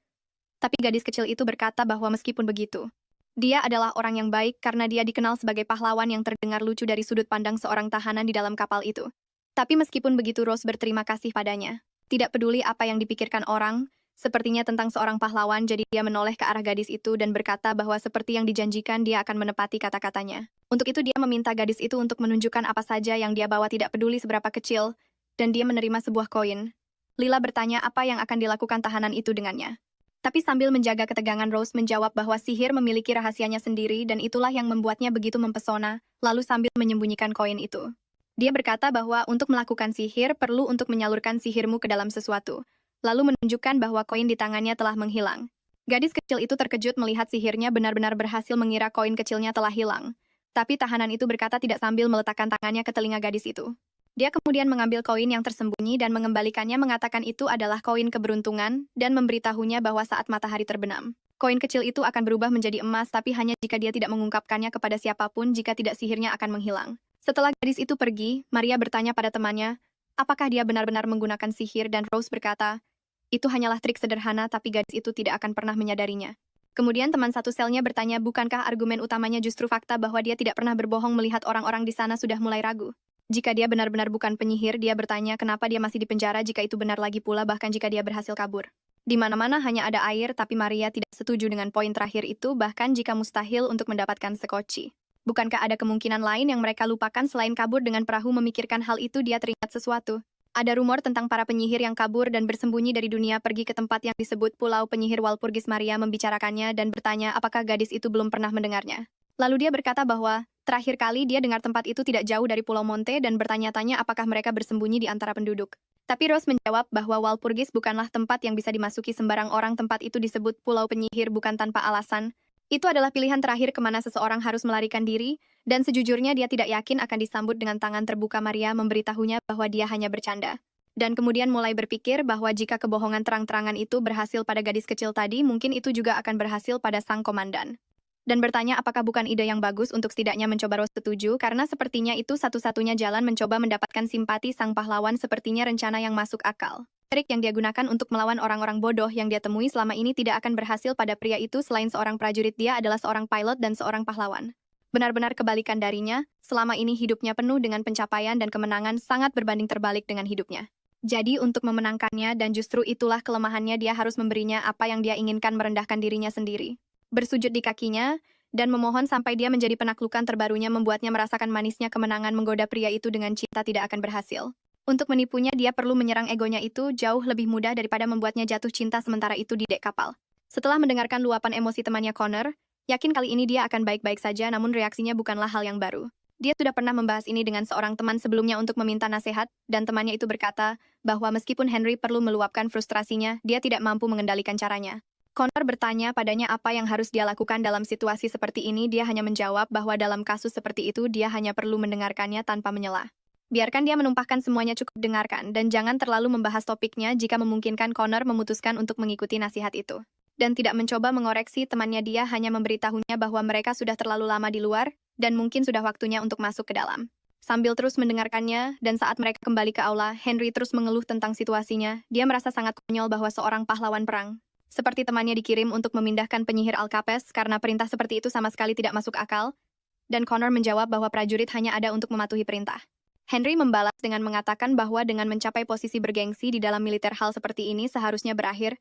Tapi gadis kecil itu berkata bahwa meskipun begitu, dia adalah orang yang baik karena dia dikenal sebagai pahlawan yang terdengar lucu dari sudut pandang seorang tahanan di dalam kapal itu. Tapi meskipun begitu Rose berterima kasih padanya. Tidak peduli apa yang dipikirkan orang, sepertinya tentang seorang pahlawan, jadi dia menoleh ke arah gadis itu dan berkata bahwa seperti yang dijanjikan dia akan menepati kata-katanya. Untuk itu dia meminta gadis itu untuk menunjukkan apa saja yang dia bawa tidak peduli seberapa kecil, dan dia menerima sebuah koin. Lila bertanya apa yang akan dilakukan tahanan itu dengannya. Tapi sambil menjaga ketegangan Rose menjawab bahwa sihir memiliki rahasianya sendiri dan itulah yang membuatnya begitu mempesona, lalu sambil menyembunyikan koin itu. Dia berkata bahwa untuk melakukan sihir perlu untuk menyalurkan sihirmu ke dalam sesuatu, lalu menunjukkan bahwa koin di tangannya telah menghilang. Gadis kecil itu terkejut melihat sihirnya benar-benar berhasil mengira koin kecilnya telah hilang. Tapi tahanan itu berkata tidak sambil meletakkan tangannya ke telinga gadis itu. Dia kemudian mengambil koin yang tersembunyi dan mengembalikannya mengatakan itu adalah koin keberuntungan dan memberitahunya bahwa saat matahari terbenam, koin kecil itu akan berubah menjadi emas tapi hanya jika dia tidak mengungkapkannya kepada siapapun jika tidak sihirnya akan menghilang. Setelah gadis itu pergi, Maria bertanya pada temannya, apakah dia benar-benar menggunakan sihir dan Rose berkata, itu hanyalah trik sederhana tapi gadis itu tidak akan pernah menyadarinya. Kemudian teman satu selnya bertanya bukankah argumen utamanya justru fakta bahwa dia tidak pernah berbohong melihat orang-orang di sana sudah mulai ragu. Jika dia benar-benar bukan penyihir, dia bertanya kenapa dia masih di penjara jika itu benar lagi pula bahkan jika dia berhasil kabur. Di mana-mana hanya ada air tapi Maria tidak setuju dengan poin terakhir itu bahkan jika mustahil untuk mendapatkan sekoci. Bukankah ada kemungkinan lain yang mereka lupakan selain kabur dengan perahu memikirkan hal itu dia teringat sesuatu. Ada rumor tentang para penyihir yang kabur dan bersembunyi dari dunia pergi ke tempat yang disebut Pulau Penyihir Walpurgis. Maria membicarakannya dan bertanya apakah gadis itu belum pernah mendengarnya. Lalu dia berkata bahwa terakhir kali dia dengar tempat itu tidak jauh dari Pulau Monte dan bertanya-tanya apakah mereka bersembunyi di antara penduduk. Tapi Rose menjawab bahwa Walpurgis bukanlah tempat yang bisa dimasuki sembarang orang. Tempat itu disebut Pulau Penyihir bukan tanpa alasan. Itu adalah pilihan terakhir kemana seseorang harus melarikan diri, dan sejujurnya dia tidak yakin akan disambut dengan tangan terbuka. Maria memberitahunya bahwa dia hanya bercanda. Dan kemudian mulai berpikir bahwa jika kebohongan terang-terangan itu berhasil pada gadis kecil tadi, mungkin itu juga akan berhasil pada sang komandan. Dan bertanya apakah bukan ide yang bagus untuk setidaknya mencoba. Rose setuju, karena sepertinya itu satu-satunya jalan mencoba mendapatkan simpati sang pahlawan. Sepertinya rencana yang masuk akal. Trik yang dia gunakan untuk melawan orang-orang bodoh yang dia temui selama ini tidak akan berhasil pada pria itu. Selain seorang prajurit, dia adalah seorang pilot dan seorang pahlawan. Benar-benar kebalikan darinya, selama ini hidupnya penuh dengan pencapaian dan kemenangan sangat berbanding terbalik dengan hidupnya. Jadi untuk memenangkannya dan justru itulah kelemahannya dia harus memberinya apa yang dia inginkan merendahkan dirinya sendiri. Bersujud di kakinya, dan memohon sampai dia menjadi penaklukan terbarunya membuatnya merasakan manisnya kemenangan menggoda pria itu dengan cinta tidak akan berhasil. Untuk menipunya dia perlu menyerang egonya itu jauh lebih mudah daripada membuatnya jatuh cinta sementara itu di dek kapal. Setelah mendengarkan luapan emosi temannya Connor, yakin kali ini dia akan baik-baik saja namun reaksinya bukanlah hal yang baru. Dia sudah pernah membahas ini dengan seorang teman sebelumnya untuk meminta nasihat, dan temannya itu berkata bahwa meskipun Henry perlu meluapkan frustrasinya, dia tidak mampu mengendalikan caranya. Connor bertanya padanya apa yang harus dia lakukan dalam situasi seperti ini. Dia hanya menjawab bahwa dalam kasus seperti itu dia hanya perlu mendengarkannya tanpa menyela. Biarkan dia menumpahkan semuanya, cukup dengarkan, dan jangan terlalu membahas topiknya. Jika memungkinkan, Connor memutuskan untuk mengikuti nasihat itu. Dan tidak mencoba mengoreksi temannya, dia hanya memberitahunya bahwa mereka sudah terlalu lama di luar, dan mungkin sudah waktunya untuk masuk ke dalam. Sambil terus mendengarkannya, dan saat mereka kembali ke aula, Henry terus mengeluh tentang situasinya. Dia merasa sangat konyol bahwa seorang pahlawan perang seperti temannya dikirim untuk memindahkan penyihir Alcapes karena perintah seperti itu sama sekali tidak masuk akal, dan Connor menjawab bahwa prajurit hanya ada untuk mematuhi perintah. Henry membalas dengan mengatakan bahwa dengan mencapai posisi bergengsi di dalam militer, hal seperti ini seharusnya berakhir.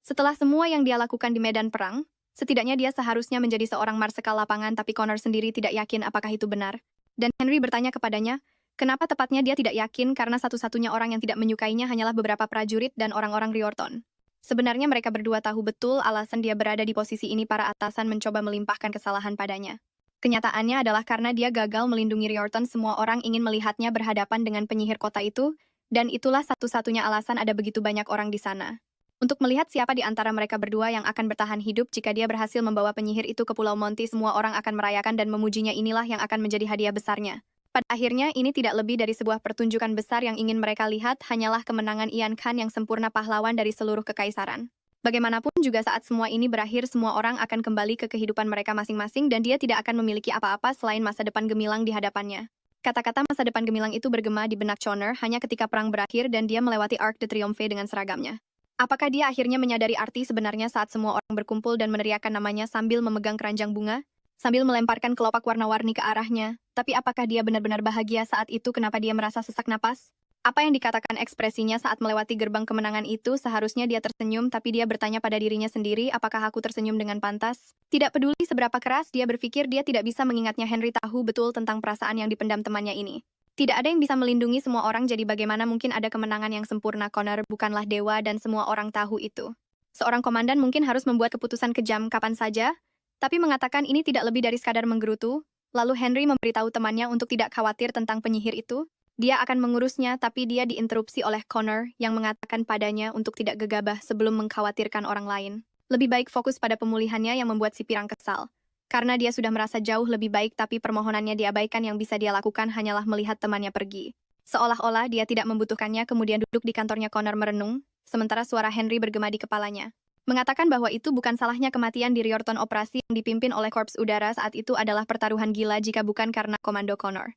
Setelah semua yang dia lakukan di medan perang, setidaknya dia seharusnya menjadi seorang marsekal lapangan, tapi Connor sendiri tidak yakin apakah itu benar. Dan Henry bertanya kepadanya, kenapa tepatnya dia tidak yakin karena satu-satunya orang yang tidak menyukainya hanyalah beberapa prajurit dan orang-orang Riorton. Sebenarnya mereka berdua tahu betul alasan dia berada di posisi ini. Para atasan mencoba melimpahkan kesalahan padanya. Kenyataannya adalah karena dia gagal melindungi Riorton, semua orang ingin melihatnya berhadapan dengan penyihir kota itu, dan itulah satu-satunya alasan ada begitu banyak orang di sana. Untuk melihat siapa di antara mereka berdua yang akan bertahan hidup jika dia berhasil membawa penyihir itu ke Pulau Monty, semua orang akan merayakan dan memujinya. Inilah yang akan menjadi hadiah besarnya. Pada akhirnya, ini tidak lebih dari sebuah pertunjukan besar yang ingin mereka lihat, hanyalah kemenangan Ian Khan yang sempurna, pahlawan dari seluruh kekaisaran. Bagaimanapun juga saat semua ini berakhir, semua orang akan kembali ke kehidupan mereka masing-masing dan dia tidak akan memiliki apa-apa selain masa depan gemilang di hadapannya. Kata-kata masa depan gemilang itu bergema di benak Connor hanya ketika perang berakhir dan dia melewati Arc de Triomphe dengan seragamnya. Apakah dia akhirnya menyadari arti sebenarnya saat semua orang berkumpul dan meneriakkan namanya sambil memegang keranjang bunga? sambil melemparkan kelopak warna-warni ke arahnya. Tapi apakah dia benar-benar bahagia saat itu? Kenapa dia merasa sesak napas? Apa yang dikatakan ekspresinya saat melewati gerbang kemenangan itu? Seharusnya dia tersenyum, tapi dia bertanya pada dirinya sendiri, apakah aku tersenyum dengan pantas? Tidak peduli seberapa keras dia berpikir, dia tidak bisa mengingatnya. Henry tahu betul tentang perasaan yang dipendam temannya ini. Tidak ada yang bisa melindungi semua orang, jadi bagaimana mungkin ada kemenangan yang sempurna? Connor bukanlah dewa dan semua orang tahu itu. Seorang komandan mungkin harus membuat keputusan kejam kapan saja, tapi mengatakan ini tidak lebih dari sekadar menggerutu. Lalu Henry memberitahu temannya untuk tidak khawatir tentang penyihir itu. Dia akan mengurusnya, tapi dia diinterupsi oleh Connor yang mengatakan padanya untuk tidak gegabah sebelum mengkhawatirkan orang lain. Lebih baik fokus pada pemulihannya yang membuat si pirang kesal. Karena dia sudah merasa jauh lebih baik, tapi permohonannya diabaikan. Yang bisa dia lakukan hanyalah melihat temannya pergi. Seolah-olah dia tidak membutuhkannya. Kemudian duduk di kantornya, Connor merenung, sementara suara Henry bergema di kepalanya. Mengatakan bahwa itu bukan salahnya kematian di Riorton. Operasi yang dipimpin oleh Korps Udara saat itu adalah pertaruhan gila jika bukan karena Komando Connor.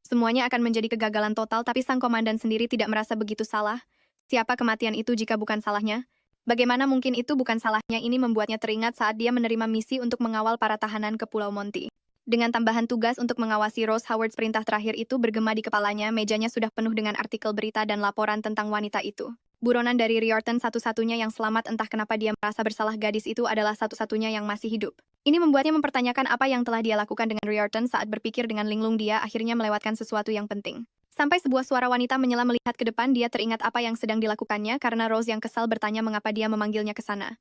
Semuanya akan menjadi kegagalan total, tapi sang komandan sendiri tidak merasa begitu salah. Siapa kematian itu jika bukan salahnya? Bagaimana mungkin itu bukan salahnya? Ini membuatnya teringat saat dia menerima misi untuk mengawal para tahanan ke Pulau Monty. Dengan tambahan tugas untuk mengawasi Rose Howard, perintah terakhir itu bergema di kepalanya. Mejanya sudah penuh dengan artikel berita dan laporan tentang wanita itu. Buronan dari Riorton satu-satunya yang selamat. Entah kenapa dia merasa bersalah. Gadis itu adalah satu-satunya yang masih hidup. Ini membuatnya mempertanyakan apa yang telah dia lakukan dengan Riorton. Saat berpikir dengan linglung, dia akhirnya melewatkan sesuatu yang penting. Sampai sebuah suara wanita menyela melihat ke depan. Dia teringat apa yang sedang dilakukannya karena Rose yang kesal bertanya mengapa dia memanggilnya ke sana.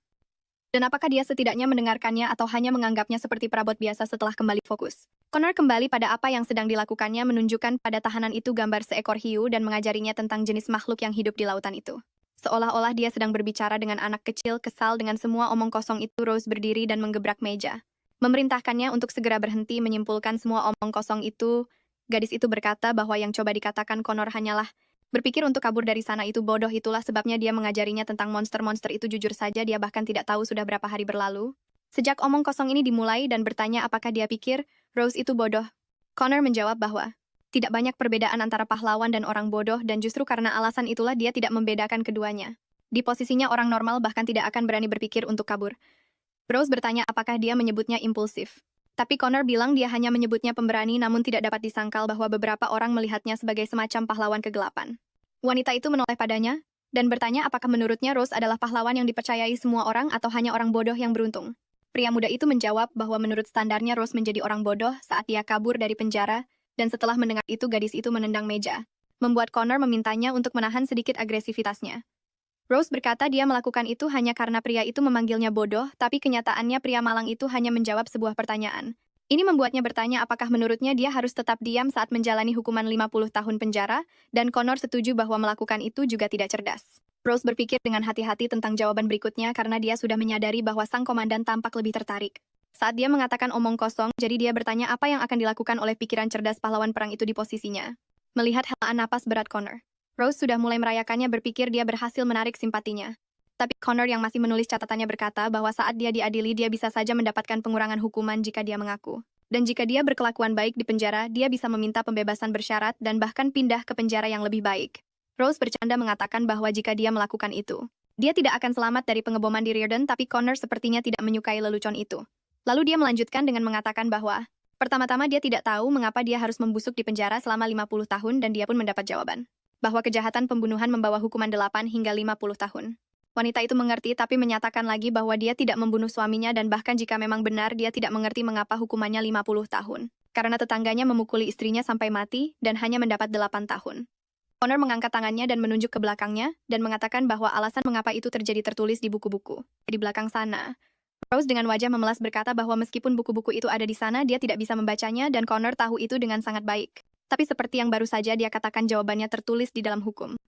Dan apakah dia setidaknya mendengarkannya atau hanya menganggapnya seperti perabot biasa. Setelah kembali fokus, Connor kembali pada apa yang sedang dilakukannya, menunjukkan pada tahanan itu gambar seekor hiu dan mengajarinya tentang jenis makhluk yang hidup di lautan itu. Seolah-olah dia sedang berbicara dengan anak kecil. Kesal dengan semua omong kosong itu, Rose berdiri dan menggebrak meja. Memerintahkannya untuk segera berhenti menyimpulkan semua omong kosong itu. Gadis itu berkata bahwa yang coba dikatakan Connor hanyalah berpikir untuk kabur dari sana. Itu bodoh, itulah sebabnya dia mengajarinya tentang monster-monster itu. Jujur saja dia bahkan tidak tahu sudah berapa hari berlalu sejak omong kosong ini dimulai, dan bertanya apakah dia pikir Rose itu bodoh. Connor menjawab bahwa tidak banyak perbedaan antara pahlawan dan orang bodoh, dan justru karena alasan itulah dia tidak membedakan keduanya. Di posisinya orang normal bahkan tidak akan berani berpikir untuk kabur. Rose bertanya apakah dia menyebutnya impulsif. Tapi Connor bilang dia hanya menyebutnya pemberani, namun tidak dapat disangkal bahwa beberapa orang melihatnya sebagai semacam pahlawan kegelapan. Wanita itu menoleh padanya dan bertanya apakah menurutnya Rose adalah pahlawan yang dipercayai semua orang atau hanya orang bodoh yang beruntung. Pria muda itu menjawab bahwa menurut standarnya Rose menjadi orang bodoh saat dia kabur dari penjara, dan setelah mendengar itu gadis itu menendang meja, membuat Connor memintanya untuk menahan sedikit agresivitasnya. Rose berkata dia melakukan itu hanya karena pria itu memanggilnya bodoh, tapi kenyataannya pria malang itu hanya menjawab sebuah pertanyaan. Ini membuatnya bertanya apakah menurutnya dia harus tetap diam saat menjalani hukuman 50 tahun penjara, dan Connor setuju bahwa melakukan itu juga tidak cerdas. Rose berpikir dengan hati-hati tentang jawaban berikutnya karena dia sudah menyadari bahwa sang komandan tampak lebih tertarik saat dia mengatakan omong kosong, jadi dia bertanya apa yang akan dilakukan oleh pikiran cerdas pahlawan perang itu di posisinya. Melihat helaan napas berat Connor, Rose sudah mulai merayakannya, berpikir dia berhasil menarik simpatinya. Tapi Connor yang masih menulis catatannya berkata bahwa saat dia diadili dia bisa saja mendapatkan pengurangan hukuman jika dia mengaku. Dan jika dia berkelakuan baik di penjara, dia bisa meminta pembebasan bersyarat dan bahkan pindah ke penjara yang lebih baik. Rose bercanda mengatakan bahwa jika dia melakukan itu, dia tidak akan selamat dari pengeboman di Riordan, tapi Connor sepertinya tidak menyukai lelucon itu. Lalu dia melanjutkan dengan mengatakan bahwa pertama-tama dia tidak tahu mengapa dia harus membusuk di penjara selama 50 tahun, dan dia pun mendapat jawaban bahwa kejahatan pembunuhan membawa hukuman 8 hingga 50 tahun. Wanita itu mengerti tapi menyatakan lagi bahwa dia tidak membunuh suaminya, dan bahkan jika memang benar dia tidak mengerti mengapa hukumannya 50 tahun. Karena tetangganya memukuli istrinya sampai mati dan hanya mendapat 8 tahun. Connor mengangkat tangannya dan menunjuk ke belakangnya dan mengatakan bahwa alasan mengapa itu terjadi tertulis di buku-buku. Di belakang sana, Rose dengan wajah memelas berkata bahwa meskipun buku-buku itu ada di sana, dia tidak bisa membacanya, dan Connor tahu itu dengan sangat baik. Tapi seperti yang baru saja dia katakan, jawabannya tertulis di dalam hukum.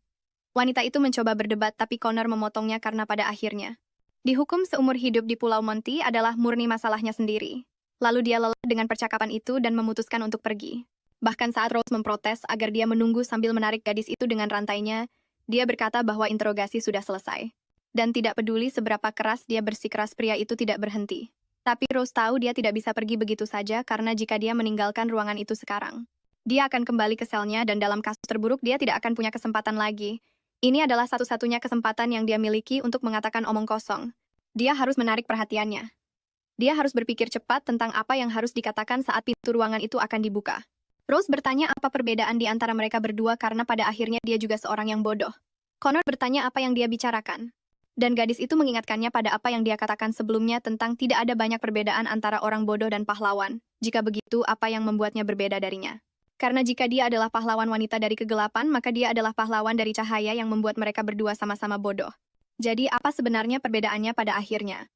Wanita itu mencoba berdebat, tapi Connor memotongnya karena pada akhirnya dihukum seumur hidup di Pulau Monty adalah murni masalahnya sendiri. Lalu dia lelah dengan percakapan itu dan memutuskan untuk pergi. Bahkan saat Rose memprotes agar dia menunggu sambil menarik gadis itu dengan rantainya, dia berkata bahwa interogasi sudah selesai. Dan tidak peduli seberapa keras dia bersikeras, pria itu tidak berhenti. Tapi Rose tahu dia tidak bisa pergi begitu saja karena jika dia meninggalkan ruangan itu sekarang, dia akan kembali ke selnya, dan dalam kasus terburuk dia tidak akan punya kesempatan lagi. Ini adalah satu-satunya kesempatan yang dia miliki untuk mengatakan omong kosong. Dia harus menarik perhatiannya. Dia harus berpikir cepat tentang apa yang harus dikatakan saat pintu ruangan itu akan dibuka. Rose bertanya apa perbedaan di antara mereka berdua karena pada akhirnya dia juga seorang yang bodoh. Connor bertanya apa yang dia bicarakan. Dan gadis itu mengingatkannya pada apa yang dia katakan sebelumnya tentang tidak ada banyak perbedaan antara orang bodoh dan pahlawan. Jika begitu, apa yang membuatnya berbeda darinya? Karena jika dia adalah pahlawan wanita dari kegelapan, maka dia adalah pahlawan dari cahaya yang membuat mereka berdua sama-sama bodoh. Jadi apa sebenarnya perbedaannya pada akhirnya?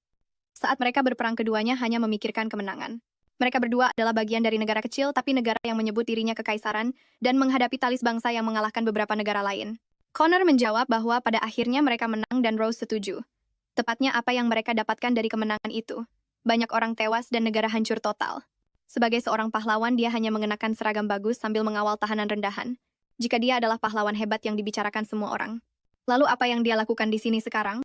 Saat mereka berperang keduanya hanya memikirkan kemenangan. Mereka berdua adalah bagian dari negara kecil tapi negara yang menyebut dirinya kekaisaran dan menghadapi talis bangsa yang mengalahkan beberapa negara lain. Connor menjawab bahwa pada akhirnya mereka menang dan Rose setuju. Tepatnya apa yang mereka dapatkan dari kemenangan itu. Banyak orang tewas dan negara hancur total. Sebagai seorang pahlawan, dia hanya mengenakan seragam bagus sambil mengawal tahanan rendahan. Jika dia adalah pahlawan hebat yang dibicarakan semua orang. Lalu apa yang dia lakukan di sini sekarang?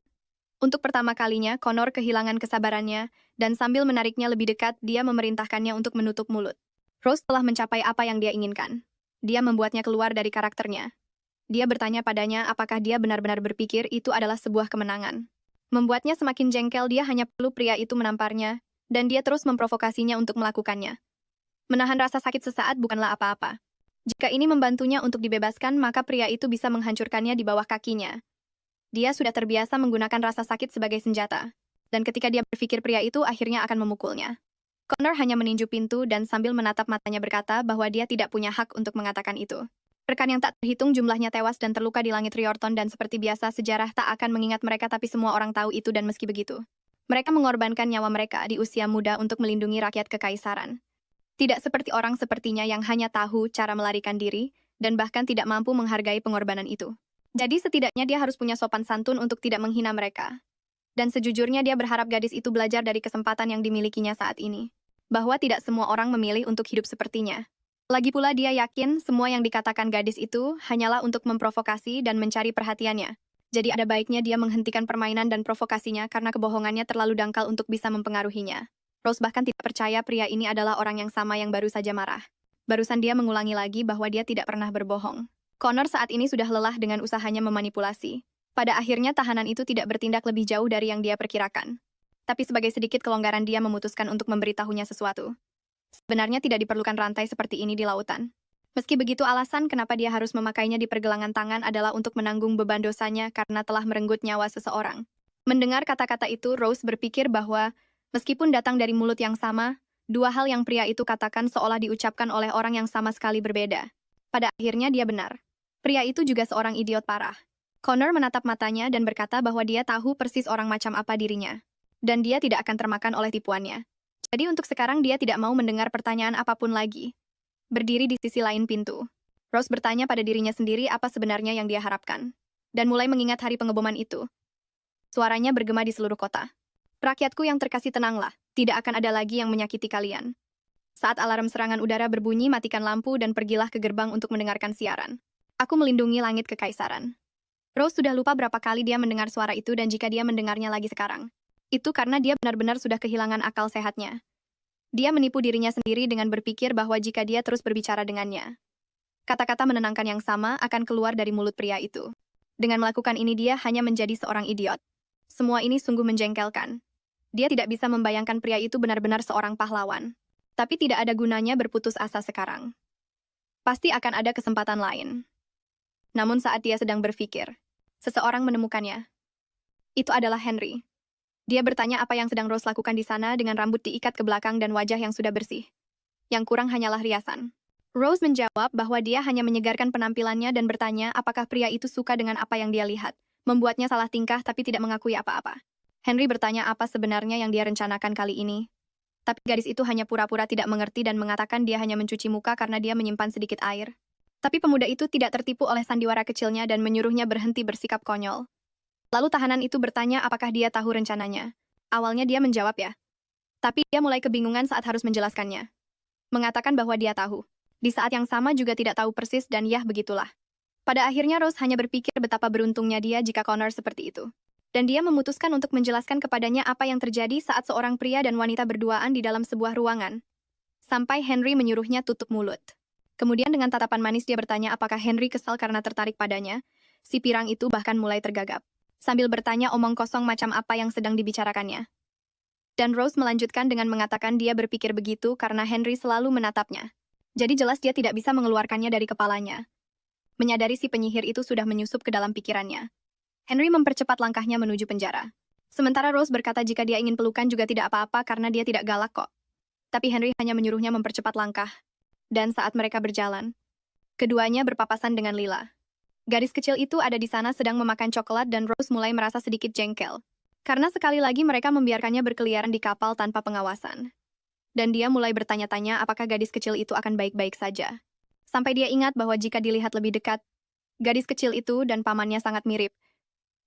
Untuk pertama kalinya, Connor kehilangan kesabarannya, dan sambil menariknya lebih dekat, dia memerintahkannya untuk menutup mulut. Rose telah mencapai apa yang dia inginkan. Dia membuatnya keluar dari karakternya. Dia bertanya padanya apakah dia benar-benar berpikir itu adalah sebuah kemenangan. Membuatnya semakin jengkel, dia hanya perlu pria itu menamparnya, dan dia terus memprovokasinya untuk melakukannya. Menahan rasa sakit sesaat bukanlah apa-apa. Jika ini membantunya untuk dibebaskan, maka pria itu bisa menghancurkannya di bawah kakinya. Dia sudah terbiasa menggunakan rasa sakit sebagai senjata. Dan ketika dia berpikir pria itu akhirnya akan memukulnya. Connor hanya meninju pintu dan sambil menatap matanya berkata bahwa dia tidak punya hak untuk mengatakan itu. Rekan yang tak terhitung jumlahnya tewas dan terluka di langit Riorton dan seperti biasa sejarah tak akan mengingat mereka tapi semua orang tahu itu dan meski begitu. Mereka mengorbankan nyawa mereka di usia muda untuk melindungi rakyat kekaisaran. Tidak seperti orang sepertinya yang hanya tahu cara melarikan diri dan bahkan tidak mampu menghargai pengorbanan itu. Jadi setidaknya dia harus punya sopan santun untuk tidak menghina mereka. Dan sejujurnya dia berharap gadis itu belajar dari kesempatan yang dimilikinya saat ini. Bahwa tidak semua orang memilih untuk hidup sepertinya. Lagi pula dia yakin semua yang dikatakan gadis itu hanyalah untuk memprovokasi dan mencari perhatiannya. Jadi ada baiknya dia menghentikan permainan dan provokasinya karena kebohongannya terlalu dangkal untuk bisa mempengaruhinya. Rose bahkan tidak percaya pria ini adalah orang yang sama yang baru saja marah. Barusan dia mengulangi lagi bahwa dia tidak pernah berbohong. Connor saat ini sudah lelah dengan usahanya memanipulasi. Pada akhirnya tahanan itu tidak bertindak lebih jauh dari yang dia perkirakan. Tapi sebagai sedikit kelonggaran dia memutuskan untuk memberitahunya sesuatu. Sebenarnya tidak diperlukan rantai seperti ini di lautan. Meski begitu alasan kenapa dia harus memakainya di pergelangan tangan adalah untuk menanggung beban dosanya karena telah merenggut nyawa seseorang. Mendengar kata-kata itu, Rose berpikir bahwa meskipun datang dari mulut yang sama, dua hal yang pria itu katakan seolah diucapkan oleh orang yang sama sekali berbeda. Pada akhirnya dia benar. Pria itu juga seorang idiot parah. Connor menatap matanya dan berkata bahwa dia tahu persis orang macam apa dirinya. Dan dia tidak akan termakan oleh tipuannya. Jadi untuk sekarang dia tidak mau mendengar pertanyaan apapun lagi. Berdiri di sisi lain pintu. Rose bertanya pada dirinya sendiri apa sebenarnya yang dia harapkan. Dan mulai mengingat hari pengeboman itu. Suaranya bergema di seluruh kota. Rakyatku yang terkasih tenanglah, tidak akan ada lagi yang menyakiti kalian. Saat alarm serangan udara berbunyi, matikan lampu dan pergilah ke gerbang untuk mendengarkan siaran. Aku melindungi langit kekaisaran. Rose sudah lupa berapa kali dia mendengar suara itu dan jika dia mendengarnya lagi sekarang. Itu karena dia benar-benar sudah kehilangan akal sehatnya. Dia menipu dirinya sendiri dengan berpikir bahwa jika dia terus berbicara dengannya. Kata-kata menenangkan yang sama akan keluar dari mulut pria itu. Dengan melakukan ini dia hanya menjadi seorang idiot. Semua ini sungguh menjengkelkan. Dia tidak bisa membayangkan pria itu benar-benar seorang pahlawan. Tapi tidak ada gunanya berputus asa sekarang. Pasti akan ada kesempatan lain. Namun saat dia sedang berpikir, seseorang menemukannya. Itu adalah Henry. Dia bertanya apa yang sedang Rose lakukan di sana dengan rambut diikat ke belakang dan wajah yang sudah bersih. Yang kurang hanyalah riasan. Rose menjawab bahwa dia hanya menyegarkan penampilannya dan bertanya apakah pria itu suka dengan apa yang dia lihat. Membuatnya salah tingkah tapi tidak mengakui apa-apa. Henry bertanya apa sebenarnya yang dia rencanakan kali ini. Tapi gadis itu hanya pura-pura tidak mengerti dan mengatakan dia hanya mencuci muka karena dia menyimpan sedikit air. Tapi pemuda itu tidak tertipu oleh sandiwara kecilnya dan menyuruhnya berhenti bersikap konyol. Lalu tahanan itu bertanya apakah dia tahu rencananya. Awalnya dia menjawab ya. Tapi dia mulai kebingungan saat harus menjelaskannya. Mengatakan bahwa dia tahu. Di saat yang sama juga tidak tahu persis dan yah begitulah. Pada akhirnya Rose hanya berpikir betapa beruntungnya dia jika Connor seperti itu. Dan dia memutuskan untuk menjelaskan kepadanya apa yang terjadi saat seorang pria dan wanita berduaan di dalam sebuah ruangan. Sampai Henry menyuruhnya tutup mulut. Kemudian dengan tatapan manis dia bertanya apakah Henry kesal karena tertarik padanya. Si pirang itu bahkan mulai tergagap. Sambil bertanya omong kosong macam apa yang sedang dibicarakannya. Dan Rose melanjutkan dengan mengatakan dia berpikir begitu karena Henry selalu menatapnya. Jadi jelas dia tidak bisa mengeluarkannya dari kepalanya. Menyadari si penyihir itu sudah menyusup ke dalam pikirannya. Henry mempercepat langkahnya menuju penjara. Sementara Rose berkata jika dia ingin pelukan juga tidak apa-apa karena dia tidak galak kok. Tapi Henry hanya menyuruhnya mempercepat langkah. Dan saat mereka berjalan, keduanya berpapasan dengan Lila. Gadis kecil itu ada di sana sedang memakan coklat dan Rose mulai merasa sedikit jengkel. Karena sekali lagi mereka membiarkannya berkeliaran di kapal tanpa pengawasan. Dan dia mulai bertanya-tanya apakah gadis kecil itu akan baik-baik saja. Sampai dia ingat bahwa jika dilihat lebih dekat, gadis kecil itu dan pamannya sangat mirip.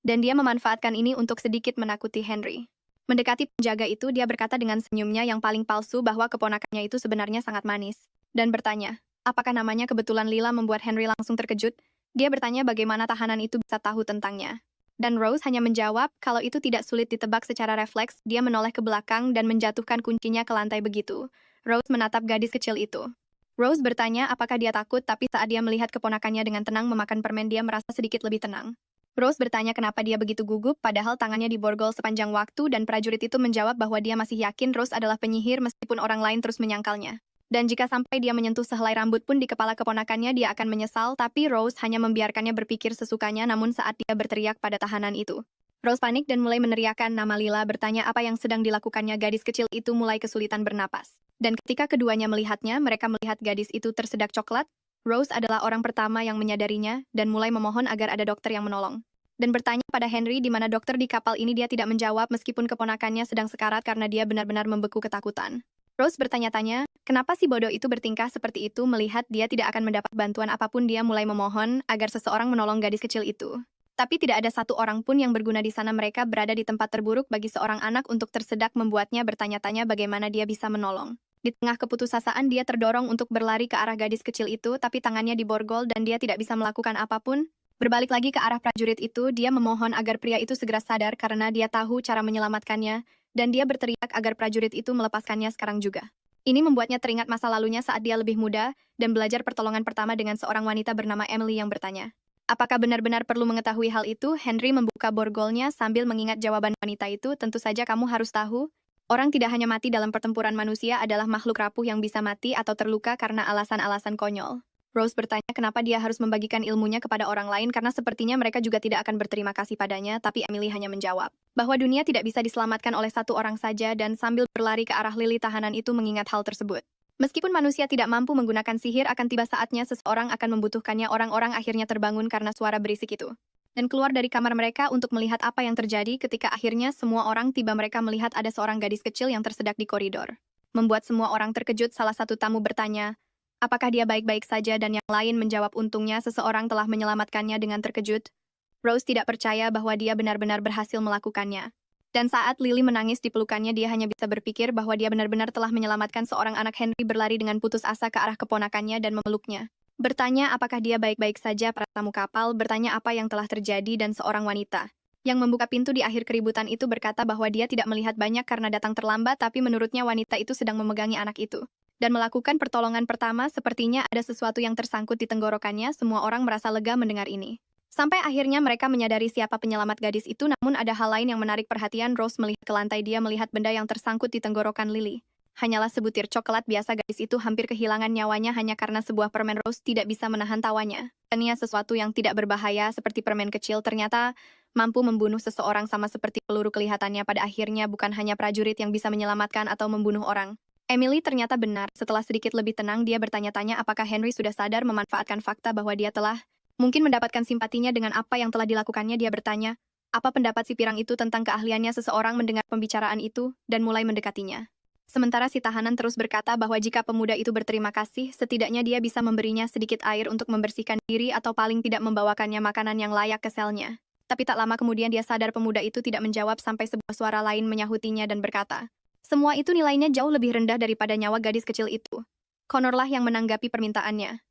Dan dia memanfaatkan ini untuk sedikit menakuti Henry. Mendekati penjaga itu, dia berkata dengan senyumnya yang paling palsu bahwa keponakannya itu sebenarnya sangat manis. Dan bertanya, apakah namanya kebetulan Lila membuat Henry langsung terkejut? Dia bertanya bagaimana tahanan itu bisa tahu tentangnya. Dan Rose hanya menjawab, kalau itu tidak sulit ditebak secara refleks, dia menoleh ke belakang dan menjatuhkan kuncinya ke lantai begitu. Rose menatap gadis kecil itu. Rose bertanya apakah dia takut, tapi saat dia melihat keponakannya dengan tenang memakan permen, dia merasa sedikit lebih tenang. Rose bertanya kenapa dia begitu gugup, padahal tangannya diborgol sepanjang waktu, dan prajurit itu menjawab bahwa dia masih yakin Rose adalah penyihir meskipun orang lain terus menyangkalnya. Dan jika sampai dia menyentuh sehelai rambut pun di kepala keponakannya, dia akan menyesal, tapi Rose hanya membiarkannya berpikir sesukanya namun saat dia berteriak pada tahanan itu. Rose panik dan mulai meneriakkan nama Lila, bertanya apa yang sedang dilakukannya. Gadis kecil itu mulai kesulitan bernapas. Dan ketika keduanya melihatnya, mereka melihat gadis itu tersedak coklat. Rose adalah orang pertama yang menyadarinya dan mulai memohon agar ada dokter yang menolong. Dan bertanya pada Henry di mana dokter di kapal ini. Dia tidak menjawab meskipun keponakannya sedang sekarat karena dia benar-benar membeku ketakutan. Rose bertanya-tanya, kenapa si bodoh itu bertingkah seperti itu melihat dia tidak akan mendapat bantuan apapun. Dia mulai memohon agar seseorang menolong gadis kecil itu. Tapi tidak ada satu orang pun yang berguna di sana. Mereka berada di tempat terburuk bagi seorang anak untuk tersedak, membuatnya bertanya-tanya bagaimana dia bisa menolong. Di tengah keputusasaan dia terdorong untuk berlari ke arah gadis kecil itu, tapi tangannya diborgol dan dia tidak bisa melakukan apapun. Berbalik lagi ke arah prajurit itu, dia memohon agar pria itu segera sadar karena dia tahu cara menyelamatkannya. Dan dia berteriak agar prajurit itu melepaskannya sekarang juga. Ini membuatnya teringat masa lalunya saat dia lebih muda dan belajar pertolongan pertama dengan seorang wanita bernama Emily yang bertanya. Apakah benar-benar perlu mengetahui hal itu? Henry membuka borgolnya sambil mengingat jawaban wanita itu. Tentu saja kamu harus tahu. Orang tidak hanya mati dalam pertempuran, manusia adalah makhluk rapuh yang bisa mati atau terluka karena alasan-alasan konyol. Rose bertanya kenapa dia harus membagikan ilmunya kepada orang lain karena sepertinya mereka juga tidak akan berterima kasih padanya, tapi Emily hanya menjawab bahwa dunia tidak bisa diselamatkan oleh satu orang saja dan sambil berlari ke arah Lily tahanan itu mengingat hal tersebut. Meskipun manusia tidak mampu menggunakan sihir, akan tiba saatnya seseorang akan membutuhkannya. Orang-orang akhirnya terbangun karena suara berisik itu. Dan keluar dari kamar mereka untuk melihat apa yang terjadi. Ketika akhirnya semua orang tiba, mereka melihat ada seorang gadis kecil yang tersedak di koridor. Membuat semua orang terkejut, salah satu tamu bertanya, apakah dia baik-baik saja, dan yang lain menjawab untungnya seseorang telah menyelamatkannya dengan terkejut. Rose tidak percaya bahwa dia benar-benar berhasil melakukannya. Dan saat Lily menangis di pelukannya, dia hanya bisa berpikir bahwa dia benar-benar telah menyelamatkan seorang anak. Henry berlari dengan putus asa ke arah keponakannya dan memeluknya. Bertanya apakah dia baik-baik saja. Para tamu kapal bertanya apa yang telah terjadi dan seorang wanita yang membuka pintu di akhir keributan itu berkata bahwa dia tidak melihat banyak karena datang terlambat, tapi menurutnya wanita itu sedang memegangi anak itu dan melakukan pertolongan pertama. Sepertinya ada sesuatu yang tersangkut di tenggorokannya. Semua orang merasa lega mendengar ini. Sampai akhirnya mereka menyadari siapa penyelamat gadis itu, namun ada hal lain yang menarik perhatian. Rose melihat ke lantai, dia melihat benda yang tersangkut di tenggorokan Lily. Hanyalah sebutir coklat biasa. Gadis itu hampir kehilangan nyawanya hanya karena sebuah permen. Rose tidak bisa menahan tawanya. Hanya sesuatu yang tidak berbahaya seperti permen kecil ternyata mampu membunuh seseorang sama seperti peluru. Kelihatannya pada akhirnya bukan hanya prajurit yang bisa menyelamatkan atau membunuh orang. Emily ternyata benar. Setelah sedikit lebih tenang, dia bertanya-tanya apakah Henry sudah sadar, memanfaatkan fakta bahwa dia telah mungkin mendapatkan simpatinya dengan apa yang telah dilakukannya. Dia bertanya, apa pendapat si pirang itu tentang keahliannya? Seseorang mendengar pembicaraan itu dan mulai mendekatinya. Sementara si tahanan terus berkata bahwa jika pemuda itu berterima kasih, setidaknya dia bisa memberinya sedikit air untuk membersihkan diri atau paling tidak membawakannya makanan yang layak ke selnya. Tapi tak lama kemudian dia sadar pemuda itu tidak menjawab sampai sebuah suara lain menyahutinya dan berkata, semua itu nilainya jauh lebih rendah daripada nyawa gadis kecil itu. Connorlah yang menanggapi permintaannya.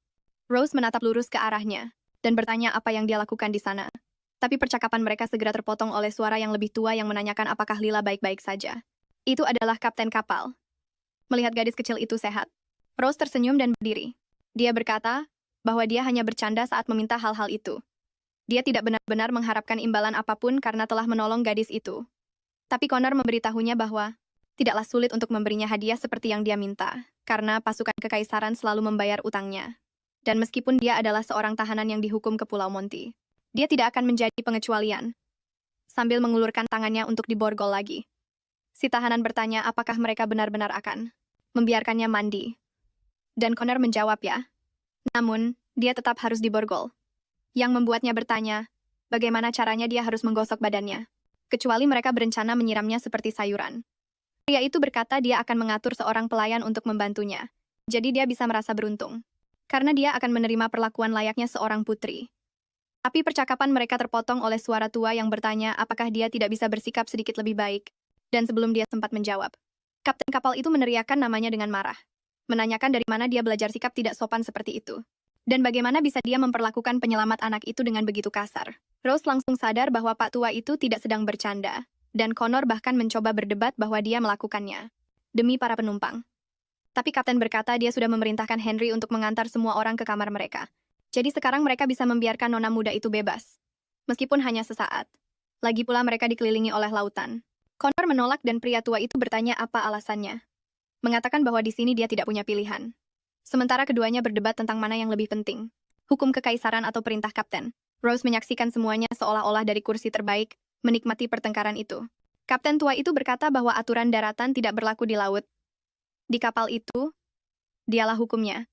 Rose menatap lurus ke arahnya dan bertanya apa yang dia lakukan di sana. Tapi percakapan mereka segera terpotong oleh suara yang lebih tua yang menanyakan apakah Lila baik-baik saja. Itu adalah kapten kapal. Melihat gadis kecil itu sehat, Rose tersenyum dan berdiri. Dia berkata bahwa dia hanya bercanda saat meminta hal-hal itu. Dia tidak benar-benar mengharapkan imbalan apapun karena telah menolong gadis itu. Tapi Connor memberitahunya bahwa Tidaklah sulit untuk memberinya hadiah seperti yang dia minta, karena pasukan kekaisaran selalu membayar utangnya. Dan meskipun dia adalah seorang tahanan yang dihukum ke Pulau Monty, dia tidak akan menjadi pengecualian. Sambil mengulurkan tangannya untuk diborgol lagi. Si tahanan bertanya apakah mereka benar-benar akan membiarkannya mandi. Dan Connor menjawab ya. Namun, dia tetap harus diborgol. Yang membuatnya bertanya, bagaimana caranya dia harus menggosok badannya. Kecuali mereka berencana menyiramnya seperti sayuran. Pria itu berkata dia akan mengatur seorang pelayan untuk membantunya. Jadi dia bisa merasa beruntung. Karena dia akan menerima perlakuan layaknya seorang putri. Tapi percakapan mereka terpotong oleh suara tua yang bertanya apakah dia tidak bisa bersikap sedikit lebih baik. Dan sebelum dia sempat menjawab, kapten kapal itu meneriakkan namanya dengan marah. Menanyakan dari mana dia belajar sikap tidak sopan seperti itu. Dan bagaimana bisa dia memperlakukan penyelamat anak itu dengan begitu kasar. Rose langsung sadar bahwa Pak Tua itu tidak sedang bercanda. Dan Connor bahkan mencoba berdebat bahwa dia melakukannya. Demi para penumpang. Tapi kapten berkata dia sudah memerintahkan Henry untuk mengantar semua orang ke kamar mereka. Jadi sekarang mereka bisa membiarkan nona muda itu bebas. Meskipun hanya sesaat. Lagi pula mereka dikelilingi oleh lautan. Connor menolak dan pria tua itu bertanya apa alasannya. Mengatakan bahwa di sini dia tidak punya pilihan. Sementara keduanya berdebat tentang mana yang lebih penting. Hukum kekaisaran atau perintah kapten. Rose menyaksikan semuanya seolah-olah dari kursi terbaik, menikmati pertengkaran itu. Kapten tua itu berkata bahwa aturan daratan tidak berlaku di laut. Di kapal itu, dialah hukumnya.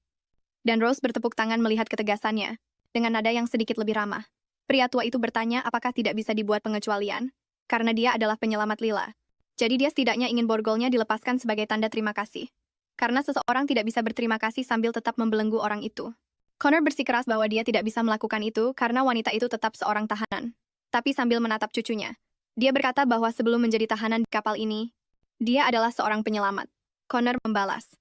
Dan Rose bertepuk tangan melihat ketegasannya, dengan nada yang sedikit lebih ramah. Pria tua itu bertanya apakah tidak bisa dibuat pengecualian, karena dia adalah penyelamat Lila. Jadi dia setidaknya ingin borgolnya dilepaskan sebagai tanda terima kasih. Karena seseorang tidak bisa berterima kasih sambil tetap membelenggu orang itu. Connor bersikeras bahwa dia tidak bisa melakukan itu karena wanita itu tetap seorang tahanan. Tapi sambil menatap cucunya, dia berkata bahwa sebelum menjadi tahanan di kapal ini, dia adalah seorang penyelamat. Connor membalas.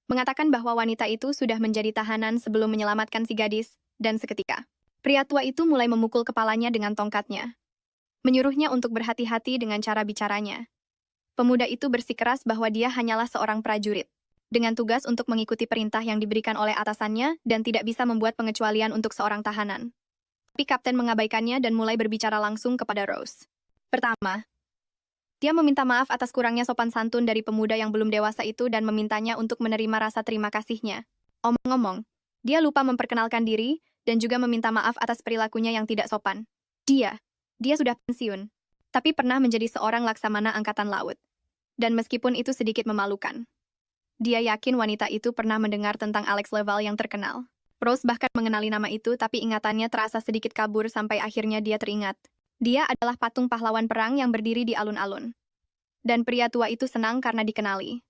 Mengatakan bahwa wanita itu sudah menjadi tahanan sebelum menyelamatkan si gadis, dan seketika, pria tua itu mulai memukul kepalanya dengan tongkatnya. Menyuruhnya untuk berhati-hati dengan cara bicaranya. Pemuda itu bersikeras bahwa dia hanyalah seorang prajurit, dengan tugas untuk mengikuti perintah yang diberikan oleh atasannya dan tidak bisa membuat pengecualian untuk seorang tahanan. Tapi kapten mengabaikannya dan mulai berbicara langsung kepada Rose. Pertama, dia meminta maaf atas kurangnya sopan santun dari pemuda yang belum dewasa itu dan memintanya untuk menerima rasa terima kasihnya. Omong-omong, dia lupa memperkenalkan diri dan juga meminta maaf atas perilakunya yang tidak sopan. Dia sudah pensiun, tapi pernah menjadi seorang laksamana angkatan laut. Dan meskipun itu sedikit memalukan, dia yakin wanita itu pernah mendengar tentang Alex Leval yang terkenal. Rose bahkan mengenali nama itu, tapi ingatannya terasa sedikit kabur sampai akhirnya dia teringat. Dia adalah patung pahlawan perang yang berdiri di alun-alun. Dan pria tua itu senang karena dikenali.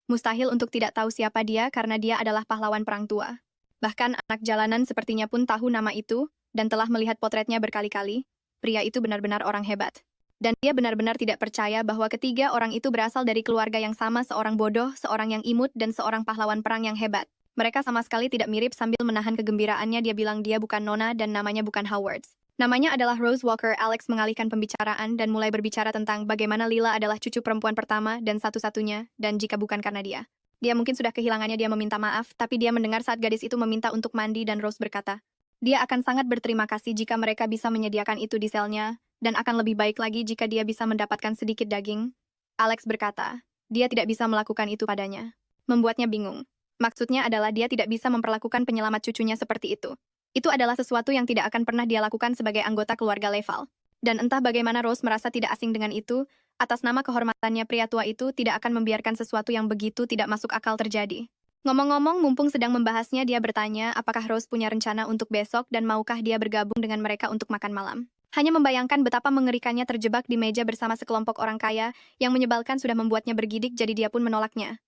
Mustahil untuk tidak tahu siapa dia karena dia adalah pahlawan perang tua. Bahkan anak jalanan sepertinya pun tahu nama itu, dan telah melihat potretnya berkali-kali. Pria itu benar-benar orang hebat. Dan dia benar-benar tidak percaya bahwa ketiga orang itu berasal dari keluarga yang sama, seorang bodoh, seorang yang imut, dan seorang pahlawan perang yang hebat. Mereka sama sekali tidak mirip. Sambil menahan kegembiraannya dia bilang dia bukan Nona dan namanya bukan Howard. Namanya adalah Rose Walker. Alex mengalihkan pembicaraan dan mulai berbicara tentang bagaimana Lila adalah cucu perempuan pertama dan satu-satunya, dan jika bukan karena dia mungkin sudah kehilangannya. Dia meminta maaf, tapi dia mendengar saat gadis itu meminta untuk mandi dan Rose berkata, dia akan sangat berterima kasih jika mereka bisa menyediakan itu di selnya, dan akan lebih baik lagi jika dia bisa mendapatkan sedikit daging. Alex berkata, dia tidak bisa melakukan itu padanya. Membuatnya bingung. Maksudnya adalah dia tidak bisa memperlakukan penyelamat cucunya seperti itu. Itu adalah sesuatu yang tidak akan pernah dia lakukan sebagai anggota keluarga Leval. Dan entah bagaimana Rose merasa tidak asing dengan itu, atas nama kehormatannya pria tua itu tidak akan membiarkan sesuatu yang begitu tidak masuk akal terjadi. Ngomong-ngomong, mumpung sedang membahasnya, dia bertanya apakah Rose punya rencana untuk besok dan maukah dia bergabung dengan mereka untuk makan malam. Hanya membayangkan betapa mengerikannya terjebak di meja bersama sekelompok orang kaya yang menyebalkan sudah membuatnya bergidik, jadi dia pun menolaknya.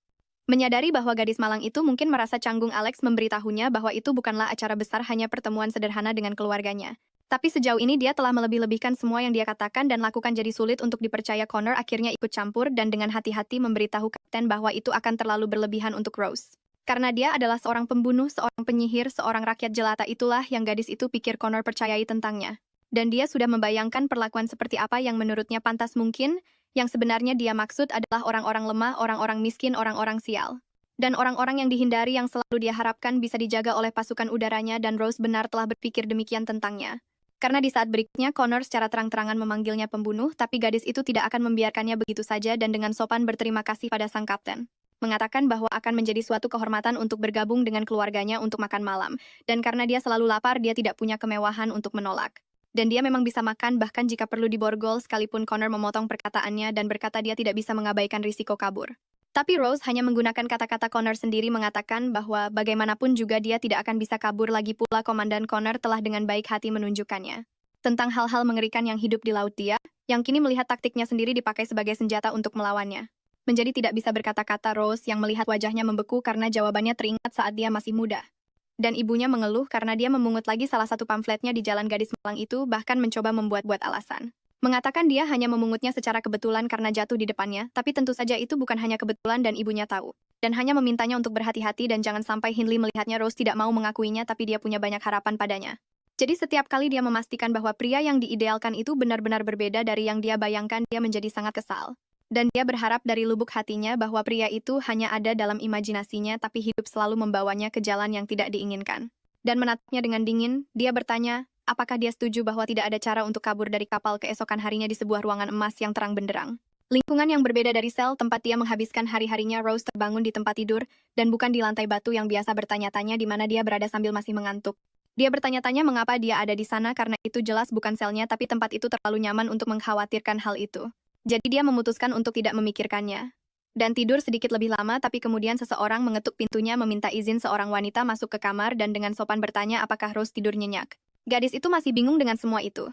Menyadari bahwa gadis malang itu mungkin merasa canggung, Alex memberitahunya bahwa itu bukanlah acara besar, hanya pertemuan sederhana dengan keluarganya. Tapi sejauh ini dia telah melebih-lebihkan semua yang dia katakan dan lakukan, jadi sulit untuk dipercaya. Connor akhirnya ikut campur dan dengan hati-hati memberitahu kapten bahwa itu akan terlalu berlebihan untuk Rose. Karena dia adalah seorang pembunuh, seorang penyihir, seorang rakyat jelata, itulah yang gadis itu pikir Connor percayai tentangnya. Dan dia sudah membayangkan perlakuan seperti apa yang menurutnya pantas mungkin, yang sebenarnya dia maksud adalah orang-orang lemah, orang-orang miskin, orang-orang sial. Dan orang-orang yang dihindari yang selalu dia harapkan bisa dijaga oleh pasukan udaranya, dan Rose benar telah berpikir demikian tentangnya. Karena di saat berikutnya Connor secara terang-terangan memanggilnya pembunuh, tapi gadis itu tidak akan membiarkannya begitu saja dan dengan sopan berterima kasih pada sang kapten. Mengatakan bahwa akan menjadi suatu kehormatan untuk bergabung dengan keluarganya untuk makan malam. Dan karena dia selalu lapar, dia tidak punya kemewahan untuk menolak. Dan dia memang bisa makan bahkan jika perlu diborgol sekalipun Connor memotong perkataannya dan berkata dia tidak bisa mengabaikan risiko kabur. Tapi Rose hanya menggunakan kata-kata Connor sendiri mengatakan bahwa bagaimanapun juga dia tidak akan bisa kabur lagi pula Komandan Connor telah dengan baik hati menunjukkannya. Tentang hal-hal mengerikan yang hidup di laut dia, yang kini melihat taktiknya sendiri dipakai sebagai senjata untuk melawannya. Menjadi tidak bisa berkata-kata Rose yang melihat wajahnya membeku karena jawabannya teringat saat dia masih muda. Dan ibunya mengeluh karena dia memungut lagi salah satu pamfletnya di Jalan Gadis Malang itu bahkan mencoba membuat-buat alasan. Mengatakan dia hanya memungutnya secara kebetulan karena jatuh di depannya, tapi tentu saja itu bukan hanya kebetulan dan ibunya tahu. Dan hanya memintanya untuk berhati-hati dan jangan sampai Hindley melihatnya Rose tidak mau mengakuinya tapi dia punya banyak harapan padanya. Jadi setiap kali dia memastikan bahwa pria yang diidealkan itu benar-benar berbeda dari yang dia bayangkan, dia menjadi sangat kesal. Dan dia berharap dari lubuk hatinya bahwa pria itu hanya ada dalam imajinasinya tapi hidup selalu membawanya ke jalan yang tidak diinginkan. Dan menatapnya dengan dingin, dia bertanya, apakah dia setuju bahwa tidak ada cara untuk kabur dari kapal keesokan harinya di sebuah ruangan emas yang terang benderang. Lingkungan yang berbeda dari sel tempat dia menghabiskan hari-harinya, Rose terbangun di tempat tidur, dan bukan di lantai batu yang biasa bertanya-tanya di mana dia berada sambil masih mengantuk. Dia bertanya-tanya mengapa dia ada di sana karena itu jelas bukan selnya tapi tempat itu terlalu nyaman untuk mengkhawatirkan hal itu. Jadi dia memutuskan untuk tidak memikirkannya. Dan tidur sedikit lebih lama tapi kemudian seseorang mengetuk pintunya meminta izin seorang wanita masuk ke kamar dan dengan sopan bertanya apakah Rose tidur nyenyak. Gadis itu masih bingung dengan semua itu.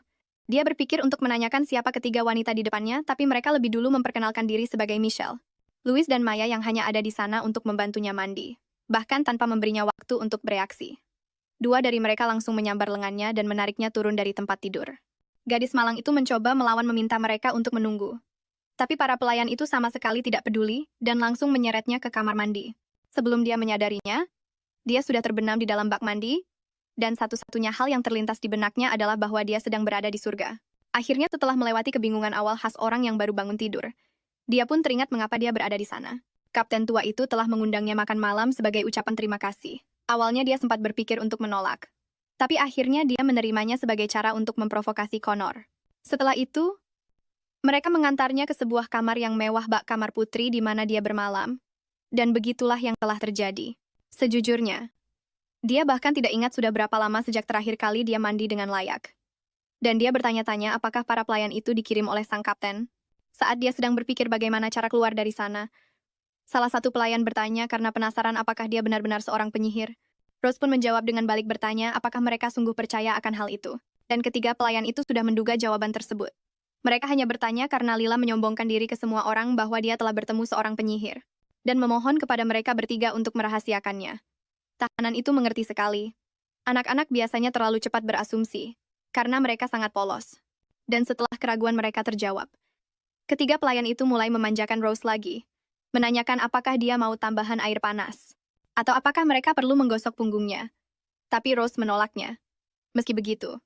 Dia berpikir untuk menanyakan siapa ketiga wanita di depannya tapi mereka lebih dulu memperkenalkan diri sebagai Michelle, Louis dan Maya yang hanya ada di sana untuk membantunya mandi. Bahkan tanpa memberinya waktu untuk bereaksi. Dua dari mereka langsung menyambar lengannya dan menariknya turun dari tempat tidur. Gadis malang itu mencoba melawan meminta mereka untuk menunggu. Tapi para pelayan itu sama sekali tidak peduli dan langsung menyeretnya ke kamar mandi. Sebelum dia menyadarinya, dia sudah terbenam di dalam bak mandi, dan satu-satunya hal yang terlintas di benaknya adalah bahwa dia sedang berada di surga. Akhirnya setelah melewati kebingungan awal khas orang yang baru bangun tidur, dia pun teringat mengapa dia berada di sana. Kapten tua itu telah mengundangnya makan malam sebagai ucapan terima kasih. Awalnya dia sempat berpikir untuk menolak. Tapi akhirnya dia menerimanya sebagai cara untuk memprovokasi Connor. Setelah itu, mereka mengantarnya ke sebuah kamar yang mewah bak kamar putri di mana dia bermalam. Dan begitulah yang telah terjadi. Sejujurnya, dia bahkan tidak ingat sudah berapa lama sejak terakhir kali dia mandi dengan layak. Dan dia bertanya-tanya apakah para pelayan itu dikirim oleh sang kapten. Saat dia sedang berpikir bagaimana cara keluar dari sana, salah satu pelayan bertanya karena penasaran apakah dia benar-benar seorang penyihir. Rose pun menjawab dengan balik bertanya apakah mereka sungguh percaya akan hal itu. Dan ketiga pelayan itu sudah menduga jawaban tersebut. Mereka hanya bertanya karena Lila menyombongkan diri ke semua orang bahwa dia telah bertemu seorang penyihir. Dan memohon kepada mereka bertiga untuk merahasiakannya. Tahanan itu mengerti sekali. Anak-anak biasanya terlalu cepat berasumsi. Karena mereka sangat polos. Dan setelah keraguan mereka terjawab, ketiga pelayan itu mulai memanjakan Rose lagi. Menanyakan apakah dia mau tambahan air panas. Atau apakah mereka perlu menggosok punggungnya. Tapi Rose menolaknya. Meski begitu,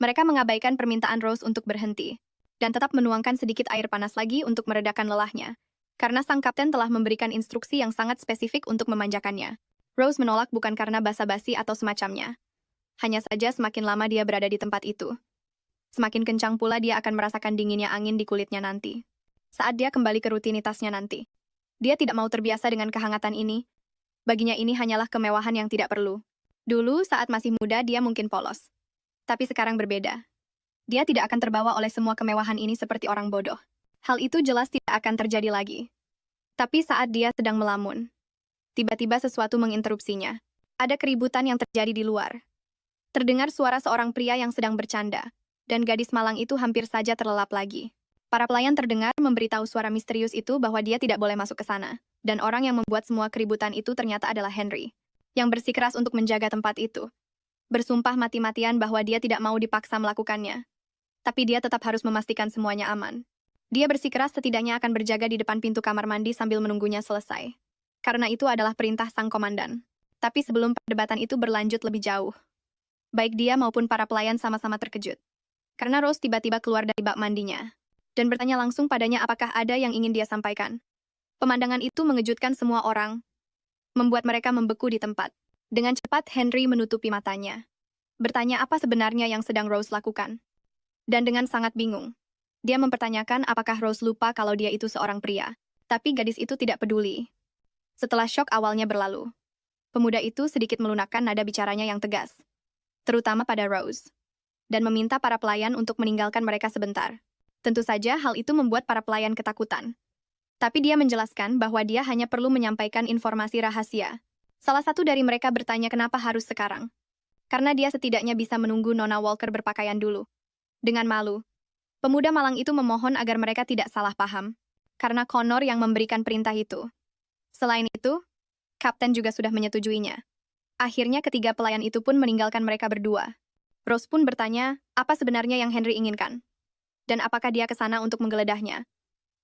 mereka mengabaikan permintaan Rose untuk berhenti. Dan tetap menuangkan sedikit air panas lagi untuk meredakan lelahnya. Karena sang kapten telah memberikan instruksi yang sangat spesifik untuk memanjakannya. Rose menolak bukan karena basa-basi atau semacamnya. Hanya saja semakin lama dia berada di tempat itu, semakin kencang pula dia akan merasakan dinginnya angin di kulitnya nanti. Saat dia kembali ke rutinitasnya nanti. Dia tidak mau terbiasa dengan kehangatan ini. Baginya ini hanyalah kemewahan yang tidak perlu. Dulu saat masih muda dia mungkin polos. Tapi sekarang berbeda. Dia tidak akan terbawa oleh semua kemewahan ini seperti orang bodoh. Hal itu jelas tidak akan terjadi lagi. Tapi saat dia sedang melamun, tiba-tiba sesuatu menginterupsinya. Ada keributan yang terjadi di luar. Terdengar suara seorang pria yang sedang bercanda, dan gadis malang itu hampir saja terlelap lagi. Para pelayan terdengar memberitahu suara misterius itu bahwa dia tidak boleh masuk ke sana. Dan orang yang membuat semua keributan itu ternyata adalah Henry, yang bersikeras untuk menjaga tempat itu. Bersumpah mati-matian bahwa dia tidak mau dipaksa melakukannya. Tapi dia tetap harus memastikan semuanya aman. Dia bersikeras setidaknya akan berjaga di depan pintu kamar mandi sambil menunggunya selesai. Karena itu adalah perintah sang komandan. Tapi sebelum perdebatan itu berlanjut lebih jauh, baik dia maupun para pelayan sama-sama terkejut. Karena Rose tiba-tiba keluar dari bak mandinya dan bertanya langsung padanya apakah ada yang ingin dia sampaikan. Pemandangan itu mengejutkan semua orang, membuat mereka membeku di tempat. Dengan cepat Henry menutupi matanya. bertanya apa sebenarnya yang sedang Rose lakukan. Dan dengan sangat bingung, dia mempertanyakan apakah Rose lupa kalau dia itu seorang pria. Tapi gadis itu tidak peduli. Setelah syok awalnya berlalu, pemuda itu sedikit melunakkan nada bicaranya yang tegas, terutama pada Rose, dan meminta para pelayan untuk meninggalkan mereka sebentar. Tentu saja hal itu membuat para pelayan ketakutan. Tapi dia menjelaskan bahwa dia hanya perlu menyampaikan informasi rahasia. Salah satu dari mereka bertanya kenapa harus sekarang. Karena dia setidaknya bisa menunggu Nona Walker berpakaian dulu. Dengan malu, pemuda malang itu memohon agar mereka tidak salah paham, karena Connor yang memberikan perintah itu. Selain itu, Kapten juga sudah menyetujuinya. Akhirnya ketiga pelayan itu pun meninggalkan mereka berdua. Rose pun bertanya, apa sebenarnya yang Henry inginkan? Dan apakah dia ke sana untuk menggeledahnya?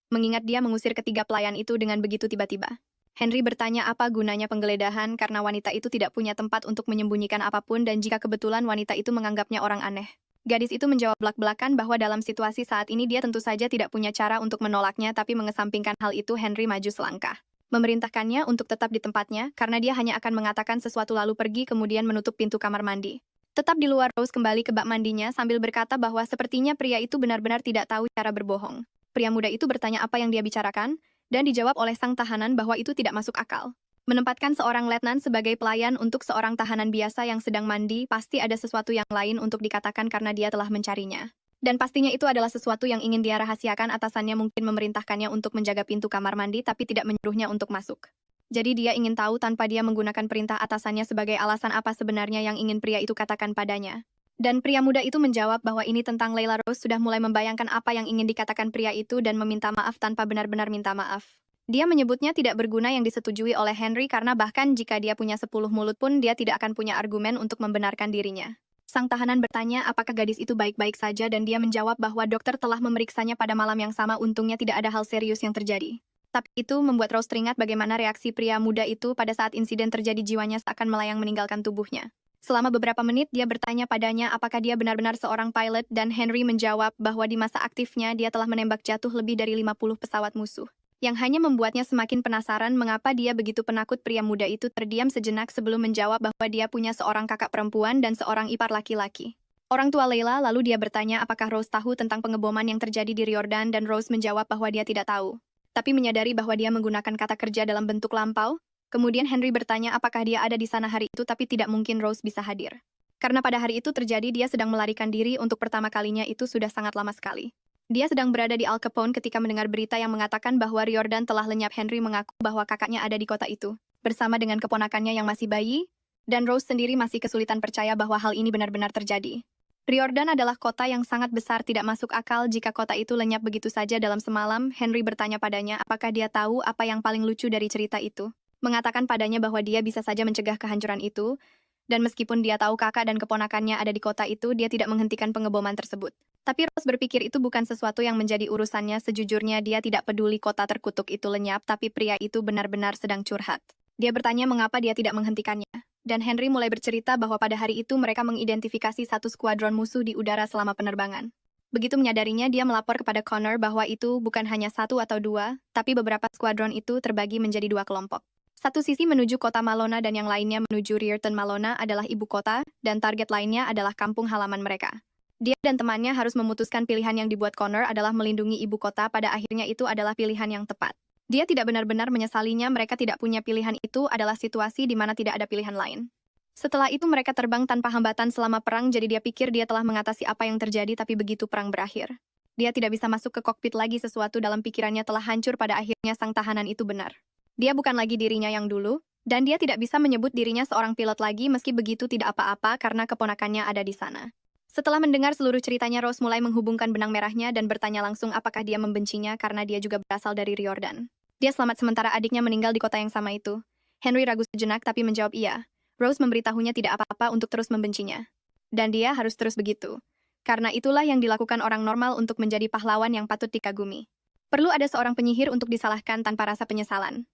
Mengingat dia mengusir ketiga pelayan itu dengan begitu tiba-tiba. Henry bertanya apa gunanya penggeledahan karena wanita itu tidak punya tempat untuk menyembunyikan apapun dan jika kebetulan wanita itu menganggapnya orang aneh. Gadis itu menjawab belak-belakan bahwa dalam situasi saat ini dia tentu saja tidak punya cara untuk menolaknya tapi mengesampingkan hal itu Henry maju selangkah. Memerintahkannya untuk tetap di tempatnya karena dia hanya akan mengatakan sesuatu lalu pergi kemudian menutup pintu kamar mandi. Tetap di luar Rose kembali ke bak mandinya sambil berkata bahwa sepertinya pria itu benar-benar tidak tahu cara berbohong. Pria muda itu bertanya apa yang dia bicarakan dan dijawab oleh sang tahanan bahwa itu tidak masuk akal. Menempatkan seorang letnan sebagai pelayan untuk seorang tahanan biasa yang sedang mandi, pasti ada sesuatu yang lain untuk dikatakan karena dia telah mencarinya. Dan pastinya itu adalah sesuatu yang ingin dia rahasiakan atasannya mungkin memerintahkannya untuk menjaga pintu kamar mandi tapi tidak menyuruhnya untuk masuk. Jadi dia ingin tahu tanpa dia menggunakan perintah atasannya sebagai alasan apa sebenarnya yang ingin pria itu katakan padanya. Dan pria muda itu menjawab bahwa ini tentang Layla. Rose sudah mulai membayangkan apa yang ingin dikatakan pria itu dan meminta maaf tanpa benar-benar minta maaf. Dia menyebutnya tidak berguna yang disetujui oleh Henry karena bahkan jika dia punya 10 mulut pun dia tidak akan punya argumen untuk membenarkan dirinya. Sang tahanan bertanya apakah gadis itu baik-baik saja dan dia menjawab bahwa dokter telah memeriksanya pada malam yang sama untungnya tidak ada hal serius yang terjadi. Tapi itu membuat Rose teringat bagaimana reaksi pria muda itu pada saat insiden terjadi jiwanya seakan melayang meninggalkan tubuhnya. Selama beberapa menit dia bertanya padanya apakah dia benar-benar seorang pilot dan Henry menjawab bahwa di masa aktifnya dia telah menembak jatuh lebih dari 50 pesawat musuh. Yang hanya membuatnya semakin penasaran mengapa dia begitu penakut. Pria muda itu terdiam sejenak sebelum menjawab bahwa dia punya seorang kakak perempuan dan seorang ipar laki-laki. Orang tua Layla lalu dia bertanya apakah Rose tahu tentang pengeboman yang terjadi di Riordan dan Rose menjawab bahwa dia tidak tahu. Tapi menyadari bahwa dia menggunakan kata kerja dalam bentuk lampau, kemudian Henry bertanya apakah dia ada di sana hari itu tapi tidak mungkin Rose bisa hadir. Karena pada hari itu terjadi dia sedang melarikan diri untuk pertama kalinya itu sudah sangat lama sekali. Dia sedang berada di Al Capone ketika mendengar berita yang mengatakan bahwa Riordan telah lenyap. Henry mengaku bahwa kakaknya ada di kota itu, bersama dengan keponakannya yang masih bayi, dan Rose sendiri masih kesulitan percaya bahwa hal ini benar-benar terjadi. Riordan adalah kota yang sangat besar, tidak masuk akal jika kota itu lenyap begitu saja dalam semalam. Henry bertanya padanya apakah dia tahu apa yang paling lucu dari cerita itu. Mengatakan padanya bahwa dia bisa saja mencegah kehancuran itu, dan meskipun dia tahu kakak dan keponakannya ada di kota itu, dia tidak menghentikan pengeboman tersebut. Tapi Rose berpikir itu bukan sesuatu yang menjadi urusannya. Sejujurnya dia tidak peduli kota terkutuk itu lenyap, tapi pria itu benar-benar sedang curhat. Dia bertanya mengapa dia tidak menghentikannya. Dan Henry mulai bercerita bahwa pada hari itu mereka mengidentifikasi satu skuadron musuh di udara selama penerbangan. Begitu menyadarinya, dia melapor kepada Connor bahwa itu bukan hanya satu atau dua, tapi beberapa skuadron itu terbagi menjadi dua kelompok. Satu sisi menuju kota Malona dan yang lainnya menuju Riordan. Malona adalah ibu kota, dan target lainnya adalah kampung halaman mereka. Dia dan temannya harus memutuskan pilihan yang dibuat Connor adalah melindungi ibu kota. Pada akhirnya itu adalah pilihan yang tepat. Dia tidak benar-benar menyesalinya. Mereka tidak punya pilihan, itu adalah situasi di mana tidak ada pilihan lain. Setelah itu mereka terbang tanpa hambatan selama perang, jadi dia pikir dia telah mengatasi apa yang terjadi, tapi begitu perang berakhir, dia tidak bisa masuk ke kokpit lagi. Sesuatu dalam pikirannya telah hancur. Pada akhirnya sang tahanan itu benar. Dia bukan lagi dirinya yang dulu, dan dia tidak bisa menyebut dirinya seorang pilot lagi. Meski begitu tidak apa-apa karena keponakannya ada di sana. Setelah mendengar seluruh ceritanya, Rose mulai menghubungkan benang merahnya dan bertanya langsung apakah dia membencinya karena dia juga berasal dari Riordan. Dia selamat sementara adiknya meninggal di kota yang sama itu. Henry ragu sejenak tapi menjawab iya. Rose memberitahunya tidak apa-apa untuk terus membencinya. Dan dia harus terus begitu. Karena itulah yang dilakukan orang normal untuk menjadi pahlawan yang patut dikagumi. Perlu ada seorang penyihir untuk disalahkan tanpa rasa penyesalan.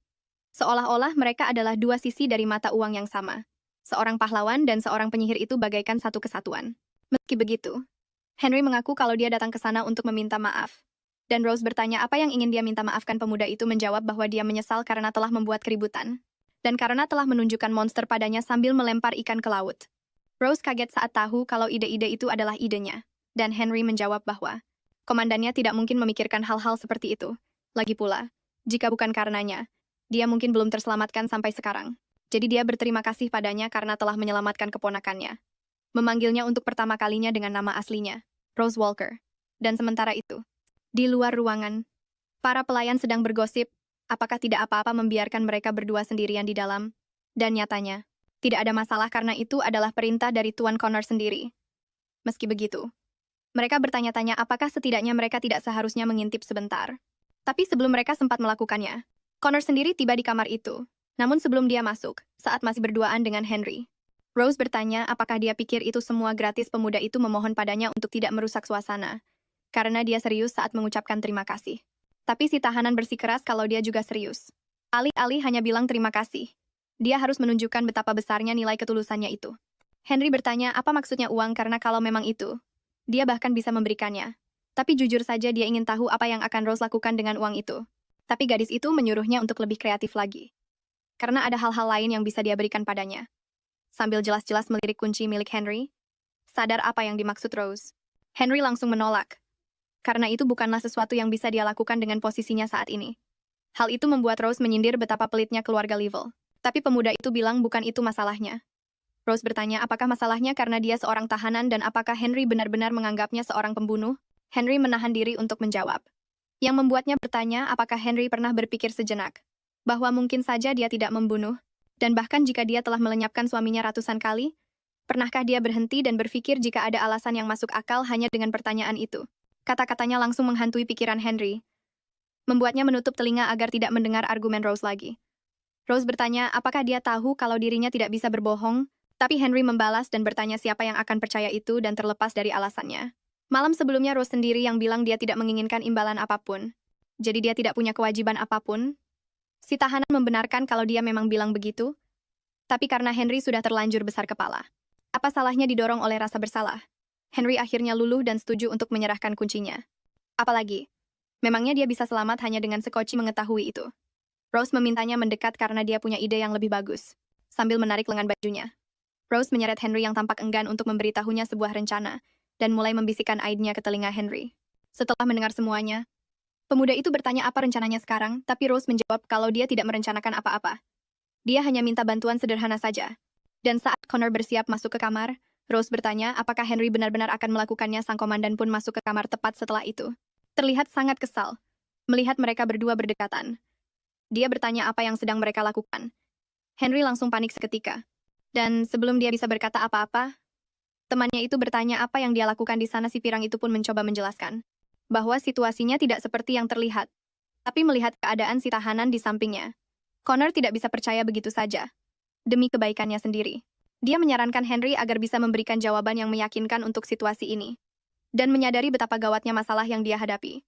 Seolah-olah mereka adalah dua sisi dari mata uang yang sama. Seorang pahlawan dan seorang penyihir itu bagaikan satu kesatuan. Meski begitu, Henry mengaku kalau dia datang ke sana untuk meminta maaf. Dan Rose bertanya apa yang ingin dia minta maafkan. Pemuda itu menjawab bahwa dia menyesal karena telah membuat keributan. Dan karena telah menunjukkan monster padanya sambil melempar ikan ke laut. Rose kaget saat tahu kalau ide-ide itu adalah idenya. Dan Henry menjawab bahwa komandannya tidak mungkin memikirkan hal-hal seperti itu. Lagi pula, jika bukan karenanya, dia mungkin belum terselamatkan sampai sekarang. Jadi dia berterima kasih padanya karena telah menyelamatkan keponakannya. Memanggilnya untuk pertama kalinya dengan nama aslinya, Rose Walker. Dan sementara itu, di luar ruangan, para pelayan sedang bergosip, apakah tidak apa-apa membiarkan mereka berdua sendirian di dalam. Dan nyatanya, tidak ada masalah karena itu adalah perintah dari Tuan Connor sendiri. Meski begitu, mereka bertanya-tanya apakah setidaknya mereka tidak seharusnya mengintip sebentar. Tapi sebelum mereka sempat melakukannya, Connor sendiri tiba di kamar itu. Namun sebelum dia masuk, saat masih berduaan dengan Henry, Rose bertanya apakah dia pikir itu semua gratis. Pemuda itu memohon padanya untuk tidak merusak suasana, karena dia serius saat mengucapkan terima kasih. Tapi si tahanan bersikeras kalau dia juga serius. Alih-alih hanya bilang terima kasih, dia harus menunjukkan betapa besarnya nilai ketulusannya itu. Henry bertanya apa maksudnya uang karena kalau memang itu, dia bahkan bisa memberikannya. Tapi jujur saja dia ingin tahu apa yang akan Rose lakukan dengan uang itu. Tapi gadis itu menyuruhnya untuk lebih kreatif lagi. Karena ada hal-hal lain yang bisa dia berikan padanya. Sambil jelas-jelas melirik kunci milik Henry, sadar apa yang dimaksud Rose. Henry langsung menolak. Karena itu bukanlah sesuatu yang bisa dia lakukan dengan posisinya saat ini. Hal itu membuat Rose menyindir betapa pelitnya keluarga Level. Tapi pemuda itu bilang bukan itu masalahnya. Rose bertanya apakah masalahnya karena dia seorang tahanan dan apakah Henry benar-benar menganggapnya seorang pembunuh. Henry menahan diri untuk menjawab. Yang membuatnya bertanya apakah Henry pernah berpikir sejenak bahwa mungkin saja dia tidak membunuh, dan bahkan jika dia telah melenyapkan suaminya ratusan kali, pernahkah dia berhenti dan berpikir jika ada alasan yang masuk akal hanya dengan pertanyaan itu? Kata-katanya langsung menghantui pikiran Henry, membuatnya menutup telinga agar tidak mendengar argumen Rose lagi. Rose bertanya apakah dia tahu kalau dirinya tidak bisa berbohong, tapi Henry membalas dan bertanya siapa yang akan percaya itu dan terlepas dari alasannya. Malam sebelumnya Rose sendiri yang bilang dia tidak menginginkan imbalan apapun. Jadi dia tidak punya kewajiban apapun. Si tahanan membenarkan kalau dia memang bilang begitu. Tapi karena Henry sudah terlanjur besar kepala, apa salahnya didorong oleh rasa bersalah? Henry akhirnya luluh dan setuju untuk menyerahkan kuncinya. Apalagi, memangnya dia bisa selamat hanya dengan sekoci mengetahui itu. Rose memintanya mendekat karena dia punya ide yang lebih bagus. Sambil menarik lengan bajunya, Rose menyeret Henry yang tampak enggan untuk memberitahunya sebuah rencana, dan mulai membisikkan ide-nya ke telinga Henry. Setelah mendengar semuanya, pemuda itu bertanya apa rencananya sekarang, tapi Rose menjawab kalau dia tidak merencanakan apa-apa. Dia hanya minta bantuan sederhana saja. Dan saat Connor bersiap masuk ke kamar, Rose bertanya apakah Henry benar-benar akan melakukannya. Sang komandan pun masuk ke kamar tepat setelah itu. Terlihat sangat kesal melihat mereka berdua berdekatan. Dia bertanya apa yang sedang mereka lakukan. Henry langsung panik seketika. Dan sebelum dia bisa berkata apa-apa, temannya itu bertanya apa yang dia lakukan di sana. Si pirang itu pun mencoba menjelaskan bahwa situasinya tidak seperti yang terlihat. Tapi melihat keadaan si tahanan di sampingnya, Connor tidak bisa percaya begitu saja. Demi kebaikannya sendiri, dia menyarankan Henry agar bisa memberikan jawaban yang meyakinkan untuk situasi ini. Dan menyadari betapa gawatnya masalah yang dia hadapi,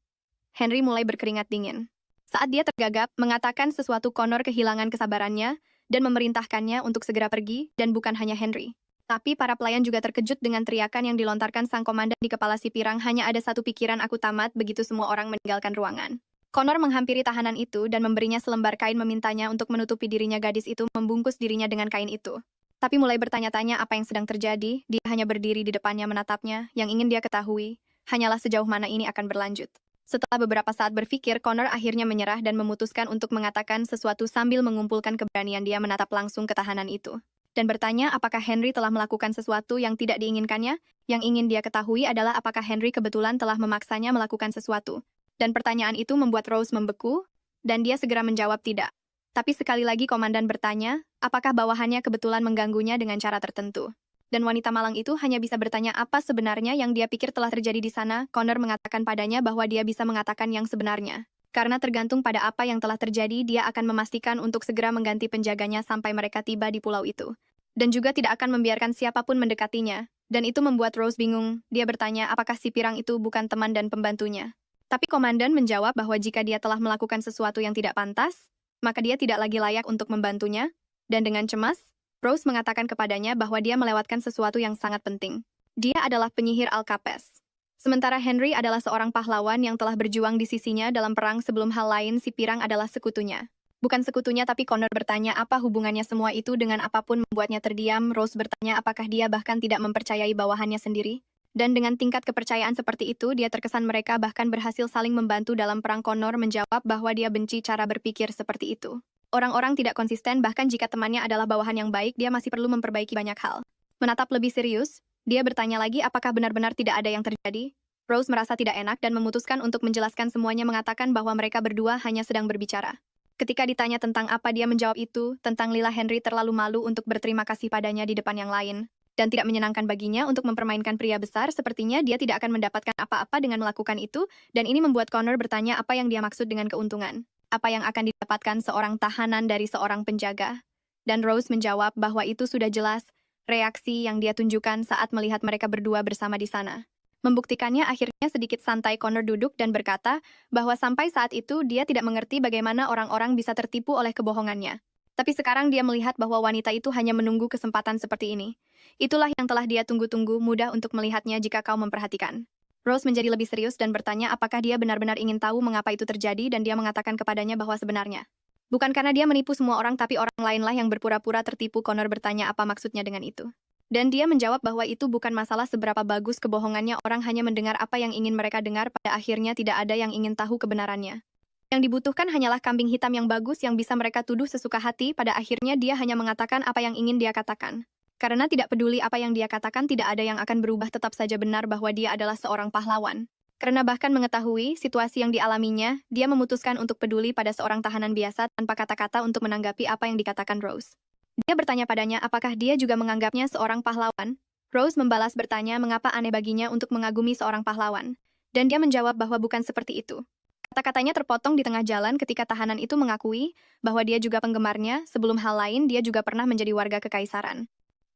Henry mulai berkeringat dingin. Saat dia tergagap, mengatakan sesuatu, Connor kehilangan kesabarannya dan memerintahkannya untuk segera pergi, dan bukan hanya Henry. Tapi para pelayan juga terkejut dengan teriakan yang dilontarkan sang komandan. Di kepala si pirang hanya ada satu pikiran, aku tamat begitu semua orang meninggalkan ruangan. Connor menghampiri tahanan itu dan memberinya selembar kain, memintanya untuk menutupi dirinya. Gadis itu membungkus dirinya dengan kain itu. Tapi mulai bertanya-tanya apa yang sedang terjadi, dia hanya berdiri di depannya menatapnya. Yang ingin dia ketahui hanyalah sejauh mana ini akan berlanjut. Setelah beberapa saat berpikir, Connor akhirnya menyerah dan memutuskan untuk mengatakan sesuatu sambil mengumpulkan keberanian. Dia menatap langsung ke tahanan itu dan bertanya apakah Henry telah melakukan sesuatu yang tidak diinginkannya. Yang ingin dia ketahui adalah apakah Henry kebetulan telah memaksanya melakukan sesuatu. Dan pertanyaan itu membuat Rose membeku, dan dia segera menjawab tidak. Tapi sekali lagi komandan bertanya, apakah bawahannya kebetulan mengganggunya dengan cara tertentu. Dan wanita malang itu hanya bisa bertanya apa sebenarnya yang dia pikir telah terjadi di sana. Connor mengatakan padanya bahwa dia bisa mengatakan yang sebenarnya. Karena tergantung pada apa yang telah terjadi, dia akan memastikan untuk segera mengganti penjaganya sampai mereka tiba di pulau itu. Dan juga tidak akan membiarkan siapapun mendekatinya. Dan itu membuat Rose bingung. Dia bertanya apakah si pirang itu bukan teman dan pembantunya. Tapi komandan menjawab bahwa jika dia telah melakukan sesuatu yang tidak pantas, maka dia tidak lagi layak untuk membantunya. Dan dengan cemas, Rose mengatakan kepadanya bahwa dia melewatkan sesuatu yang sangat penting. Dia adalah penyihir Al-Capes. Sementara Henry adalah seorang pahlawan yang telah berjuang di sisinya dalam perang sebelum hal lain. Si pirang adalah sekutunya. Bukan sekutunya, tapi Connor bertanya apa hubungannya semua itu dengan apapun membuatnya terdiam. Rose bertanya apakah dia bahkan tidak mempercayai bawahannya sendiri. Dan dengan tingkat kepercayaan seperti itu, dia terkesan mereka bahkan berhasil saling membantu dalam perang. Connor menjawab bahwa dia benci cara berpikir seperti itu. Orang-orang tidak konsisten, bahkan jika temannya adalah bawahan yang baik, dia masih perlu memperbaiki banyak hal. Menatap lebih serius, dia bertanya lagi apakah benar-benar tidak ada yang terjadi. Rose merasa tidak enak dan memutuskan untuk menjelaskan semuanya, mengatakan bahwa mereka berdua hanya sedang berbicara. Ketika ditanya tentang apa dia menjawab itu, tentang Lila, Henry terlalu malu untuk berterima kasih padanya di depan yang lain. Dan tidak menyenangkan baginya untuk mempermainkan pria besar, sepertinya dia tidak akan mendapatkan apa-apa dengan melakukan itu, dan ini membuat Connor bertanya apa yang dia maksud dengan keuntungan. Apa yang akan didapatkan seorang tahanan dari seorang penjaga? Dan Rose menjawab bahwa itu sudah jelas, reaksi yang dia tunjukkan saat melihat mereka berdua bersama di sana. Membuktikannya, akhirnya sedikit santai Connor duduk dan berkata bahwa sampai saat itu dia tidak mengerti bagaimana orang-orang bisa tertipu oleh kebohongannya. Tapi sekarang dia melihat bahwa wanita itu hanya menunggu kesempatan seperti ini. Itulah yang telah dia tunggu-tunggu, mudah untuk melihatnya jika kau memperhatikan. Rose menjadi lebih serius dan bertanya apakah dia benar-benar ingin tahu mengapa itu terjadi, dan dia mengatakan kepadanya bahwa sebenarnya bukan karena dia menipu semua orang, tapi orang lainlah yang berpura-pura tertipu. Connor bertanya apa maksudnya dengan itu. Dan dia menjawab bahwa itu bukan masalah seberapa bagus kebohongannya, orang hanya mendengar apa yang ingin mereka dengar, pada akhirnya tidak ada yang ingin tahu kebenarannya. Yang dibutuhkan hanyalah kambing hitam yang bagus yang bisa mereka tuduh sesuka hati, pada akhirnya dia hanya mengatakan apa yang ingin dia katakan. Karena tidak peduli apa yang dia katakan, tidak ada yang akan berubah, tetap saja benar bahwa dia adalah seorang pahlawan. Karena bahkan mengetahui situasi yang dialaminya, dia memutuskan untuk peduli pada seorang tahanan biasa tanpa kata-kata untuk menanggapi apa yang dikatakan Rose. Dia bertanya padanya apakah dia juga menganggapnya seorang pahlawan. Rose membalas bertanya mengapa aneh baginya untuk mengagumi seorang pahlawan. Dan dia menjawab bahwa bukan seperti itu. Kata-katanya terpotong di tengah jalan ketika tahanan itu mengakui bahwa dia juga penggemarnya. Sebelum hal lain, dia juga pernah menjadi warga kekaisaran.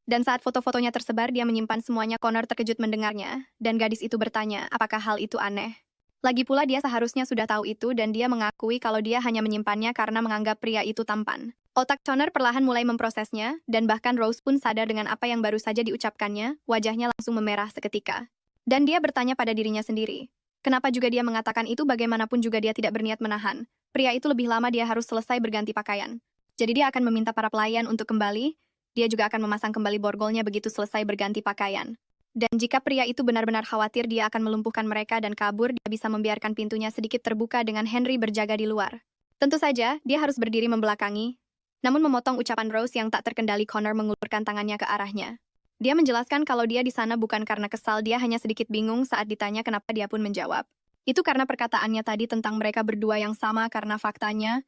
Dan saat foto-fotonya tersebar, dia menyimpan semuanya. Connor terkejut mendengarnya, dan gadis itu bertanya apakah hal itu aneh. Lagi pula dia seharusnya sudah tahu itu, dan dia mengakui kalau dia hanya menyimpannya karena menganggap pria itu tampan. Otak Connor perlahan mulai memprosesnya, dan bahkan Rose pun sadar dengan apa yang baru saja diucapkannya, wajahnya langsung memerah seketika. Dan dia bertanya pada dirinya sendiri. Kenapa juga dia mengatakan itu? Bagaimanapun juga dia tidak berniat menahan. Pria itu lebih lama dia harus selesai berganti pakaian. Jadi dia akan meminta para pelayan untuk kembali, dia juga akan memasang kembali borgolnya begitu selesai berganti pakaian. Dan jika pria itu benar-benar khawatir dia akan melumpuhkan mereka dan kabur, dia bisa membiarkan pintunya sedikit terbuka dengan Henry berjaga di luar. Tentu saja, dia harus berdiri membelakangi, namun memotong ucapan Rose yang tak terkendali. Connor mengulurkan tangannya ke arahnya. Dia menjelaskan kalau dia di sana bukan karena kesal, dia hanya sedikit bingung saat ditanya kenapa. Dia pun menjawab. Itu karena perkataannya tadi tentang mereka berdua yang sama, karena faktanya,